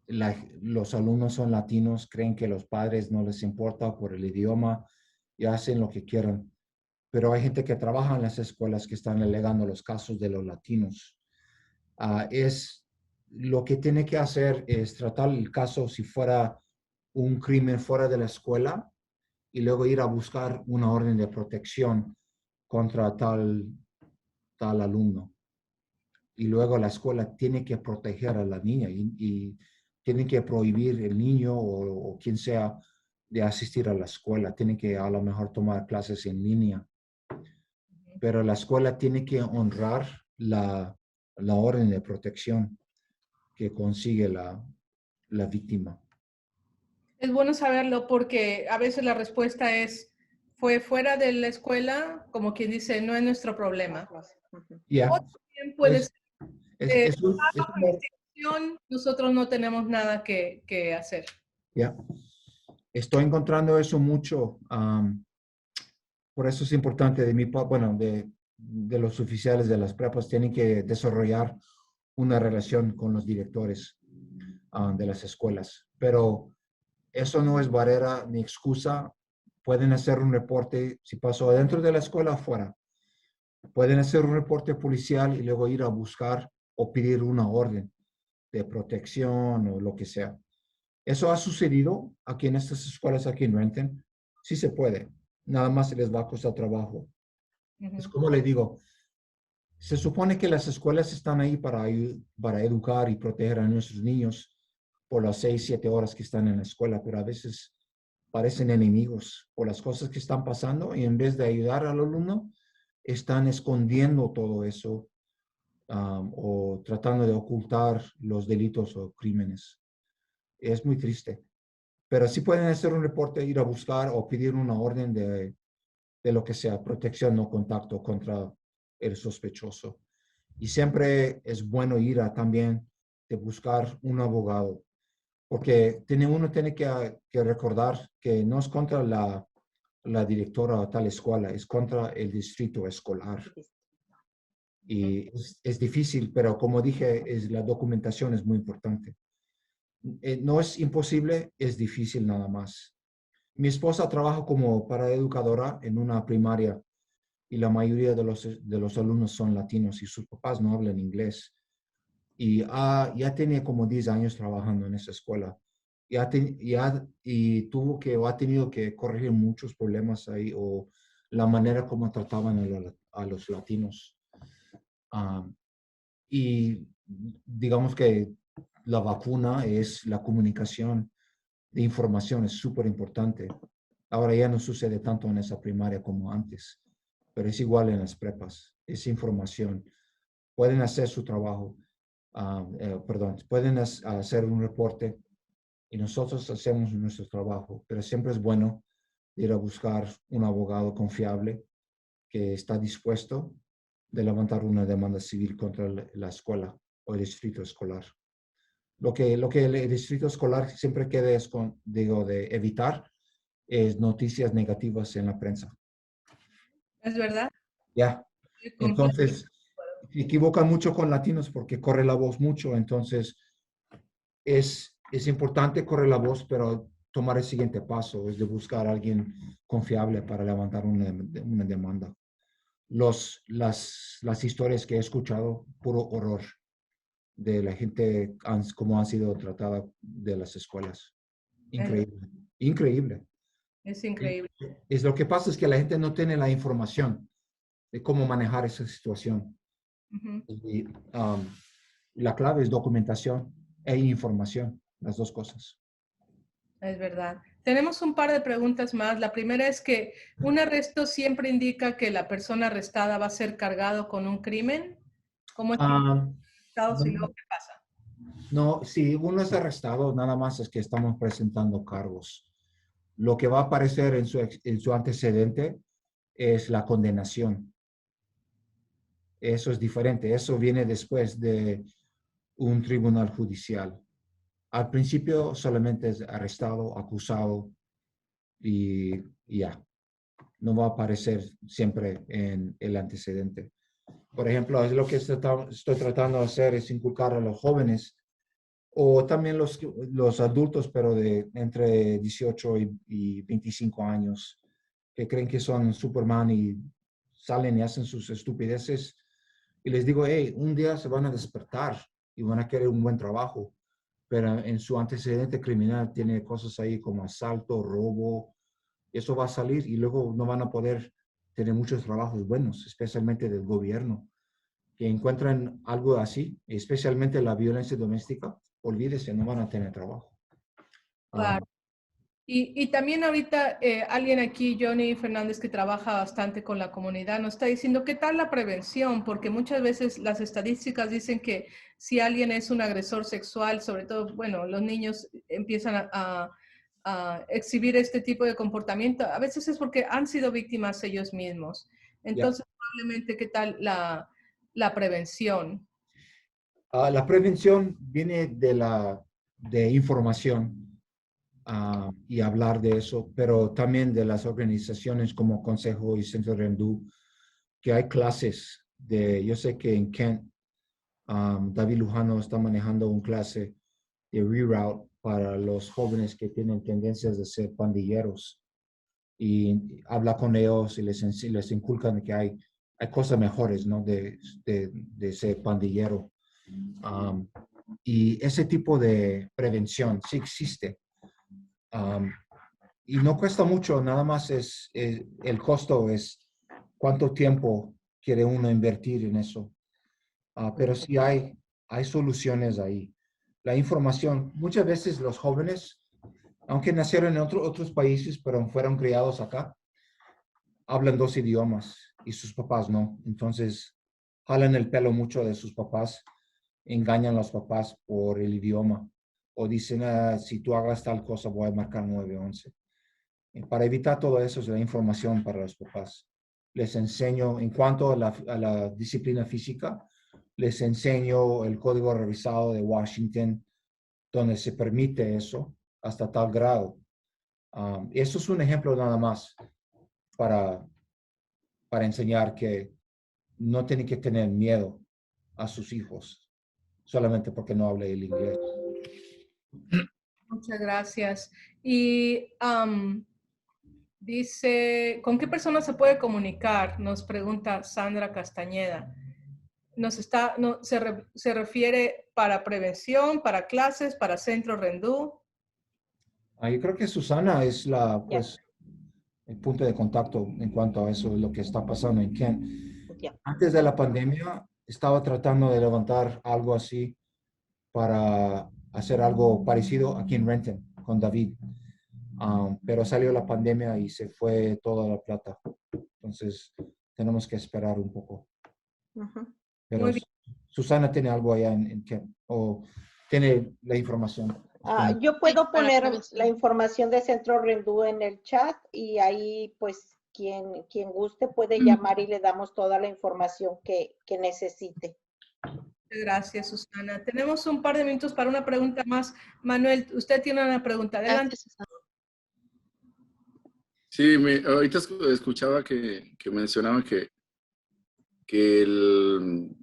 los alumnos son latinos, creen que los padres no les importa por el idioma y hacen lo que quieran. Pero hay gente que trabaja en las escuelas que están alegando los casos de los latinos. Lo que tiene que hacer es tratar el caso si fuera un crimen fuera de la escuela y luego ir a buscar una orden de protección contra tal alumno. Y luego la escuela tiene que proteger a la niña y tiene que prohibir el niño o quien sea de asistir a la escuela. Tiene que a lo mejor tomar clases en línea. Pero la escuela tiene que honrar la orden de protección que consigue la víctima. Es bueno saberlo porque a veces la respuesta fue fuera de la escuela, como quien dice, no es nuestro problema. Yeah. O también puede ser, nosotros no tenemos nada que hacer. Yeah. Estoy encontrando eso mucho. por eso es importante bueno, de los oficiales de las prepas, tienen que desarrollar una relación con los directores de las escuelas. Pero eso no es barrera ni excusa. Pueden hacer un reporte, si pasó dentro de la escuela o afuera. Pueden hacer un reporte policial y luego ir a buscar o pedir una orden de protección o lo que sea. ¿Eso ha sucedido aquí en estas escuelas aquí en Renton? Sí se puede. Nada más les va a costar trabajo. Es como le digo, se supone que las escuelas están ahí para educar y proteger a nuestros niños por las 6, 7 horas que están en la escuela, pero a veces parecen enemigos por las cosas que están pasando y en vez de ayudar al alumno, están escondiendo todo eso o tratando de ocultar los delitos o crímenes. Es muy triste. Pero sí pueden hacer un reporte, ir a buscar o pedir una orden de lo que sea, protección o contacto contra el sospechoso. Y siempre es bueno ir a también de buscar un abogado, porque uno tiene que recordar que no es contra la directora de tal escuela, es contra el distrito escolar. Y es difícil, pero como dije, la documentación es muy importante. No es imposible, es difícil nada más. Mi esposa trabaja como paraeducadora en una primaria y la mayoría de los alumnos son latinos y sus papás no hablan inglés. Y ya tenía como 10 años trabajando en esa escuela. Y ha tenido que corregir muchos problemas ahí o la manera como trataban a los latinos. Y digamos que la vacuna es la comunicación de información, es súper importante. Ahora ya no sucede tanto en esa primaria como antes, pero es igual en las prepas, es información. Pueden hacer su trabajo, pueden hacer un reporte y nosotros hacemos nuestro trabajo, pero siempre es bueno ir a buscar un abogado confiable que está dispuesto de levantar una demanda civil contra la escuela o el distrito escolar. Lo que el distrito escolar siempre quiere de evitar es noticias negativas en la prensa. ¿Es verdad? Ya. Estoy completamente Entonces, se equivocan mucho con latinos porque corre la voz mucho. Entonces, es importante correr la voz, pero tomar el siguiente paso es de buscar a alguien confiable para levantar una demanda. Las historias que he escuchado, puro horror de la gente, cómo han sido tratada de las escuelas. Increíble, increíble. Es increíble. Es lo que pasa es que la gente no tiene la información de cómo manejar esa situación. Ujú. Y la clave es documentación e información, las dos cosas. Es verdad. Tenemos un par de preguntas más. La primera es que un arresto siempre indica que la persona arrestada va a ser cargado con un crimen. ¿Cómo es arrestado y luego No, qué pasa? no, si uno es arrestado, nada más es que estamos presentando cargos. Lo que va a aparecer en su antecedente es la condenación. Eso es diferente. Eso viene después de un tribunal judicial. Al principio solamente es arrestado, acusado y ya. No va a aparecer siempre en el antecedente. Por ejemplo, es lo que estoy tratando de hacer es inculcar a los jóvenes o también los adultos, pero de entre 18 y 25 años, que creen que son Superman y salen y hacen sus estupideces. Y les digo, hey, un día se van a despertar y van a querer un buen trabajo, pero en su antecedente criminal tiene cosas ahí como asalto, robo, eso va a salir y luego no van a poder tener muchos trabajos buenos, especialmente del gobierno, que encuentran algo así, especialmente la violencia doméstica, olvídese, no van a tener trabajo. Claro. Y también ahorita alguien aquí, Johnny Fernández, que trabaja bastante con la comunidad, nos está diciendo qué tal la prevención, porque muchas veces las estadísticas dicen que si alguien es un agresor sexual, sobre todo, bueno, los niños empiezan a exhibir este tipo de comportamiento, a veces es porque han sido víctimas ellos mismos. Entonces, probablemente, ¿qué tal la prevención? La prevención viene de información. y hablar de eso, pero también de las organizaciones como Consejo y Centro Rendú, que hay clases yo sé que en Kent, David Lujano está manejando un clase de reroute para los jóvenes que tienen tendencias de ser pandilleros y habla con ellos y les inculcan que hay cosas mejores, ¿no? De ser pandillero. Y ese tipo de prevención sí existe. Y no cuesta mucho, nada más el costo es cuánto tiempo quiere uno invertir en eso. Pero sí hay soluciones ahí. La información, muchas veces los jóvenes, aunque nacieron en otros países, pero fueron criados acá, hablan 2 idiomas y sus papás no. Entonces, jalan el pelo mucho de sus papás, engañan a los papás por el idioma o dicen, si tú hagas tal cosa, voy a marcar 911. Para evitar todo eso es la información para los papás. Les enseño, en cuanto a la disciplina física, les enseño el código revisado de Washington, donde se permite eso hasta tal grado. Eso es un ejemplo nada más para enseñar que no tienen que tener miedo a sus hijos solamente porque no hable el inglés. Muchas gracias. Y dice, ¿con qué persona se puede comunicar? Nos pregunta Sandra Castañeda. Se refiere para prevención, para clases, para Centro Rendú. Yo creo que Susana es el punto de contacto en cuanto a eso, lo que está pasando en Kent. Antes de la pandemia, estaba tratando de levantar algo así para hacer algo parecido aquí en Renton con David. Pero salió la pandemia y se fue toda la plata. Entonces, tenemos que esperar un poco. Pero Muy bien. Susana tiene algo allá en Kent o tiene la información. Yo puedo poner la información de Centro Rendú en el chat y ahí pues quien guste puede llamar y le damos toda la información que necesite. Gracias, Susana. Tenemos un par de minutos para una pregunta más. Manuel, usted tiene una pregunta. Adelante. Sí, ahorita escuchaba que mencionaban que en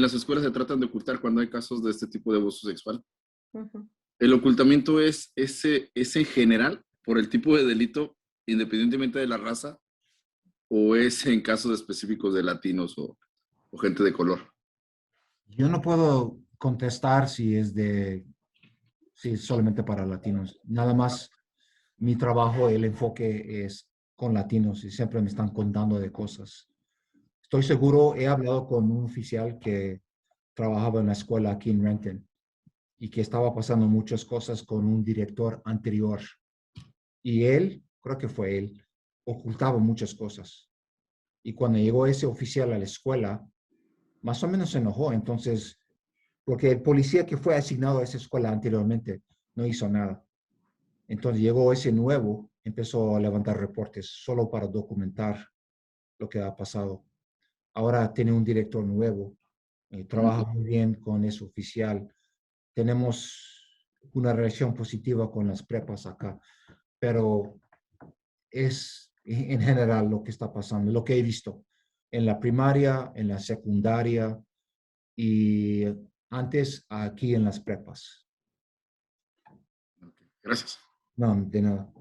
las escuelas se tratan de ocultar cuando hay casos de este tipo de abuso sexual. ¿El ocultamiento es en general por el tipo de delito, independientemente de la raza, o es en casos específicos de latinos o gente de color? Yo no puedo contestar si es solamente para latinos. Nada más mi trabajo, el enfoque es con latinos y siempre me están contando de cosas. Estoy seguro, he hablado con un oficial que trabajaba en la escuela aquí en Renton y que estaba pasando muchas cosas con un director anterior. Y él, creo que fue él, ocultaba muchas cosas. Y cuando llegó ese oficial a la escuela, más o menos se enojó. Entonces, porque el policía que fue asignado a esa escuela anteriormente no hizo nada. Entonces llegó ese nuevo, empezó a levantar reportes solo para documentar lo que ha pasado. Ahora tiene un director nuevo, trabaja muy bien con ese oficial. Tenemos una relación positiva con las prepas acá, pero es en general lo que está pasando, lo que he visto en la primaria, en la secundaria y antes aquí en las prepas. Gracias. No, de nada.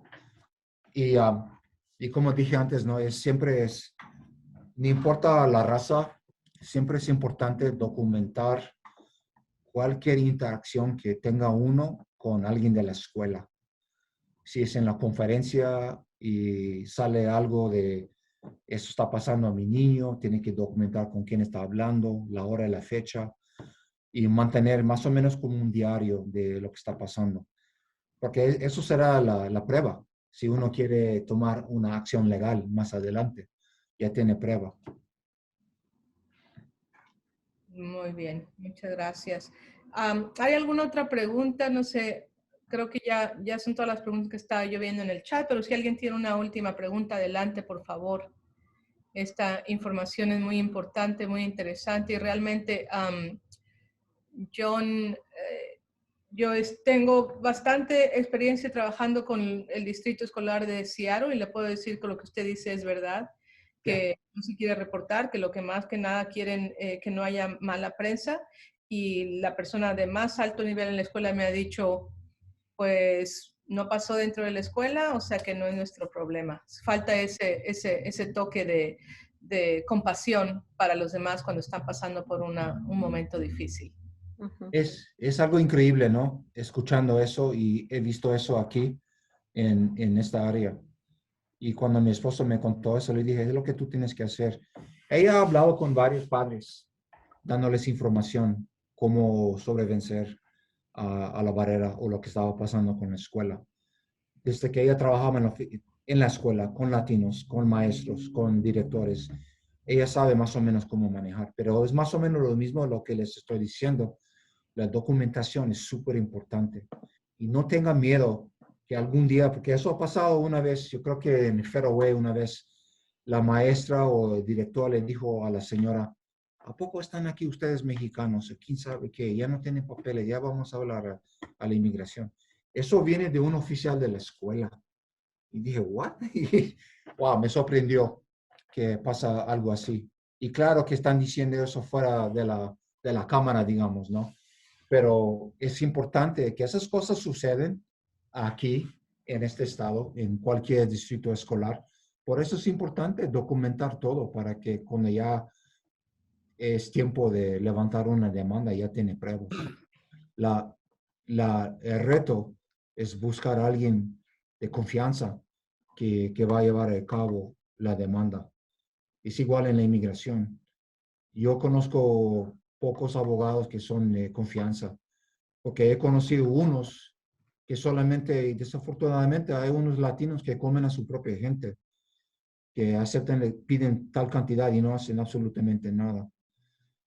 Y como dije antes, ¿no? No importa la raza, siempre es importante documentar cualquier interacción que tenga uno con alguien de la escuela. Si es en la conferencia y sale algo de eso está pasando a mi niño, tiene que documentar con quién está hablando, la hora y la fecha y mantener más o menos como un diario de lo que está pasando. Porque eso será la prueba. Si uno quiere tomar una acción legal más adelante, ya tiene prueba. Muy bien, muchas gracias. ¿Hay alguna otra pregunta? No sé, creo que ya son todas las preguntas que estaba yo viendo en el chat, pero si alguien tiene una última pregunta, adelante, por favor. Esta información es muy importante, muy interesante y realmente, John, Yo tengo bastante experiencia trabajando con el distrito escolar de Seattle y le puedo decir que lo que usted dice es verdad, que no se quiere reportar, que lo que más que nada quieren que no haya mala prensa, y la persona de más alto nivel en la escuela me ha dicho, pues no pasó dentro de la escuela, o sea que no es nuestro problema. Falta ese toque de compasión para los demás cuando están pasando por un momento difícil. Es algo increíble, ¿no? Escuchando eso, y he visto eso aquí en esta área. Y cuando mi esposo me contó eso, le dije, es lo que tú tienes que hacer. Ella ha hablado con varios padres, dándoles información, cómo sobrevencer a la barrera o lo que estaba pasando con la escuela. Desde que ella trabajaba en la escuela, con latinos, con maestros, con directores, ella sabe más o menos cómo manejar, pero es más o menos lo mismo lo que les estoy diciendo. La documentación es súper importante. Y no tengan miedo que algún día, porque eso ha pasado una vez, yo creo que en Federal Way una vez, la maestra o el director le dijo a la señora, ¿a poco están aquí ustedes mexicanos? ¿Quién sabe qué? Ya no tienen papeles, ya vamos a hablar a la inmigración. Eso viene de un oficial de la escuela. Y dije, ¿what? Y, wow, me sorprendió que pasa algo así. Y claro que están diciendo eso fuera de la cámara, digamos, ¿no? Pero es importante que esas cosas suceden aquí, en este estado, en cualquier distrito escolar. Por eso es importante documentar todo para que cuando ya es tiempo de levantar una demanda, ya tiene pruebas. El reto es buscar a alguien de confianza que va a llevar a cabo la demanda. Es igual en la inmigración. Yo conozco pocos abogados que son de confianza, porque he conocido unos que solamente, y desafortunadamente, hay unos latinos que comen a su propia gente, que aceptan, le piden tal cantidad y no hacen absolutamente nada.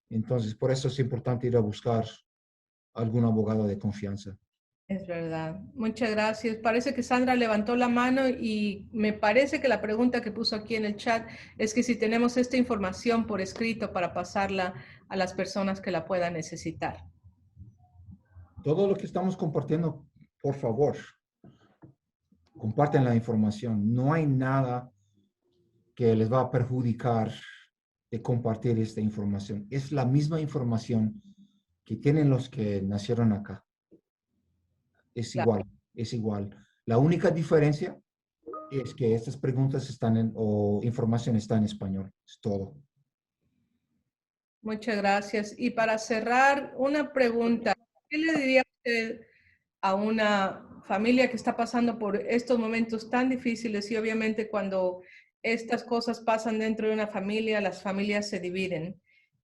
Entonces, por eso es importante ir a buscar algún abogado de confianza. Es verdad. Muchas gracias. Parece que Sandra levantó la mano y me parece que la pregunta que puso aquí en el chat es que si tenemos esta información por escrito para pasarla a las personas que la puedan necesitar. Todo lo que estamos compartiendo, por favor, comparten la información. No hay nada que les va a perjudicar de compartir esta información. Es la misma información que tienen los que nacieron acá. Es Claro. igual, es igual. La única diferencia es que estas preguntas o información está en español. Es todo. Muchas gracias. Y para cerrar, una pregunta. ¿Qué le diría usted a una familia que está pasando por estos momentos tan difíciles? Y obviamente cuando estas cosas pasan dentro de una familia, las familias se dividen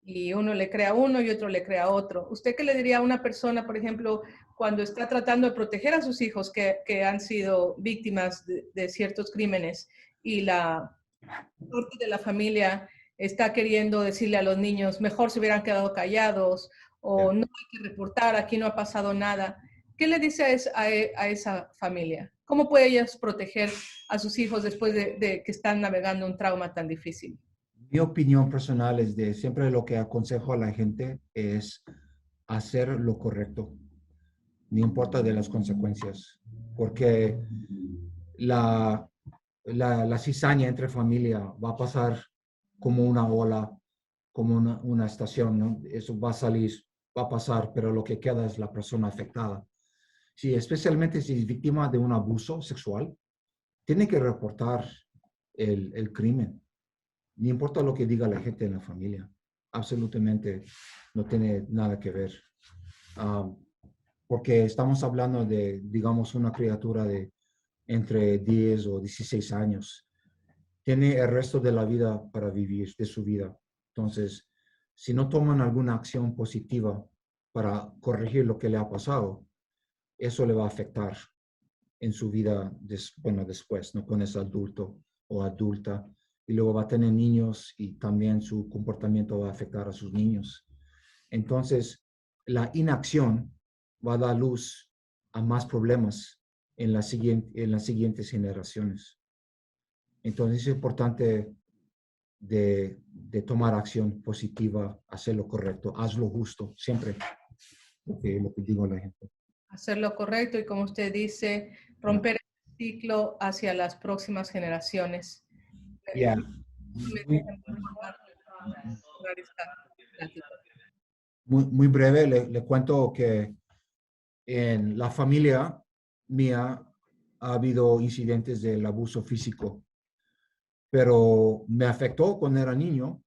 y uno le crea a uno y otro le crea a otro. ¿Usted qué le diría a una persona, por ejemplo, cuando está tratando de proteger a sus hijos que han sido víctimas de ciertos crímenes y la parte de la familia está queriendo decirle a los niños, mejor se hubieran quedado callados o no hay que reportar, aquí no ha pasado nada? ¿Qué le dice a esa familia? ¿Cómo puede ellas proteger a sus hijos después de que están navegando un trauma tan difícil? Mi opinión personal es de siempre lo que aconsejo a la gente es hacer lo correcto, no importa de las consecuencias, porque la cizaña entre familia va a pasar como una ola, como una estación, ¿no? Eso va a salir, va a pasar, pero lo que queda es la persona afectada. Sí, especialmente si es víctima de un abuso sexual, tiene que reportar el crimen. No importa lo que diga la gente en la familia, absolutamente no tiene nada que ver. Porque estamos hablando de, digamos, una criatura de entre 10 o 16 años. Tiene el resto de la vida para vivir, de su vida. Entonces, si no toman alguna acción positiva para corregir lo que le ha pasado, eso le va a afectar en su vida, después, ¿no? Cuando es adulto o adulta. Y luego va a tener niños y también su comportamiento va a afectar a sus niños. Entonces, la inacción va a dar luz a más problemas en las siguientes generaciones. Entonces, es importante de tomar acción positiva, hacer lo correcto, haz lo justo, siempre lo que digo a la gente. hacer lo correcto y, como usted dice, romper el ciclo hacia las próximas generaciones. Yeah. Muy breve, le cuento que en la familia mía ha habido incidentes del abuso físico, pero me afectó cuando era niño,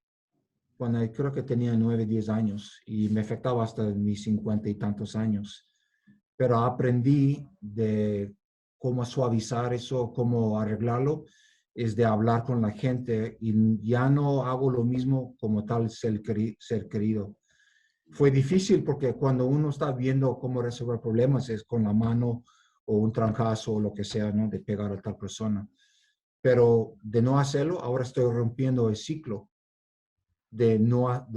cuando creo que tenía 9, 10 años, y me afectaba hasta mis 50 y tantos años. Pero aprendí de cómo suavizar eso, cómo arreglarlo, es de hablar con la gente, y ya no hago lo mismo como tal ser querido. Fue difícil porque cuando uno está viendo cómo resolver problemas es con la mano o un trancazo o lo que sea, ¿no? De pegar a tal persona. Pero de no hacerlo, ahora estoy rompiendo el ciclo de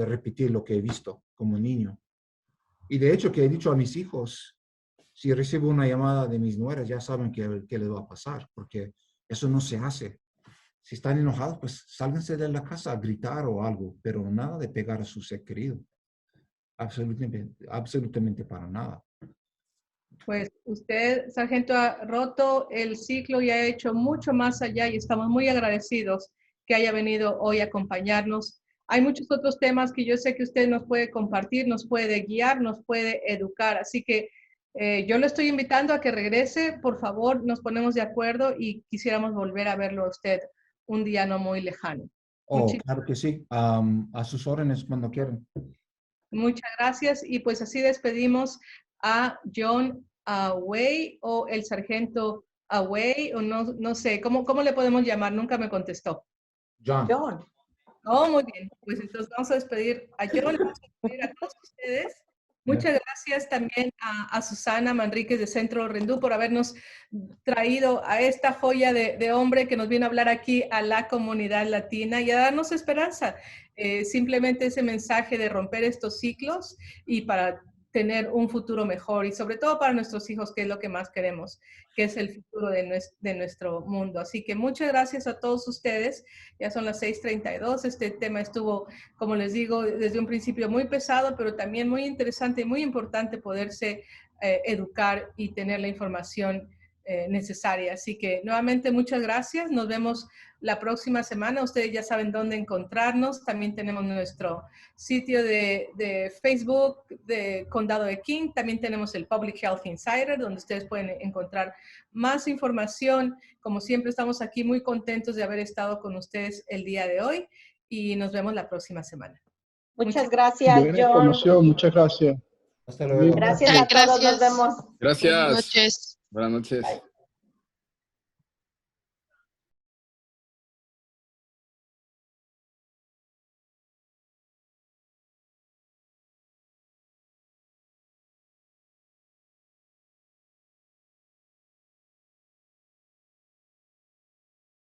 repetir lo que he visto como niño. Y de hecho que he dicho a mis hijos, si recibo una llamada de mis nueras, ya saben qué les va a pasar, porque eso no se hace. Si están enojados, pues sálganse de la casa a gritar o algo, pero nada de pegar a su ser querido. Absolutamente para nada. Pues usted, sargento, ha roto el ciclo y ha hecho mucho más allá, y estamos muy agradecidos que haya venido hoy a acompañarnos. Hay muchos otros temas que yo sé que usted nos puede compartir, nos puede guiar, nos puede educar. Así que yo lo estoy invitando a que regrese. Por favor, nos ponemos de acuerdo y quisiéramos volver a verlo a usted un día no muy lejano. Oh, claro que sí. A sus órdenes cuando quieran. Muchas gracias. Y pues así despedimos a John Away, o el sargento Away, o no sé, ¿cómo le podemos llamar? Nunca me contestó. John. John. Oh, muy bien. Pues entonces vamos a despedir a John, vamos a despedir a todos ustedes. Muchas gracias también a Susana Manríquez de Centro Rendú por habernos traído a esta joya de hombre que nos viene a hablar aquí a la comunidad latina y a darnos esperanza. Simplemente ese mensaje de romper estos ciclos y para tener un futuro mejor, y sobre todo para nuestros hijos, que es lo que más queremos, que es el futuro de nuestro mundo. Así que muchas gracias a todos ustedes. Ya son las 6:32. Este tema estuvo, como les digo, desde un principio muy pesado, pero también muy interesante y muy importante poderse educar y tener la información necesaria. Así que nuevamente muchas gracias. Nos vemos la próxima semana. Ustedes ya saben dónde encontrarnos. También tenemos nuestro sitio de Facebook de Condado de King. También tenemos el Public Health Insider, donde ustedes pueden encontrar más información. Como siempre, estamos aquí muy contentos de haber estado con ustedes el día de hoy, y nos vemos la próxima semana. Muchas gracias, Buena John. información, muchas gracias. Hasta luego. Gracias a todos, nos vemos. Gracias. Buenas noches. Buenas noches. Bye.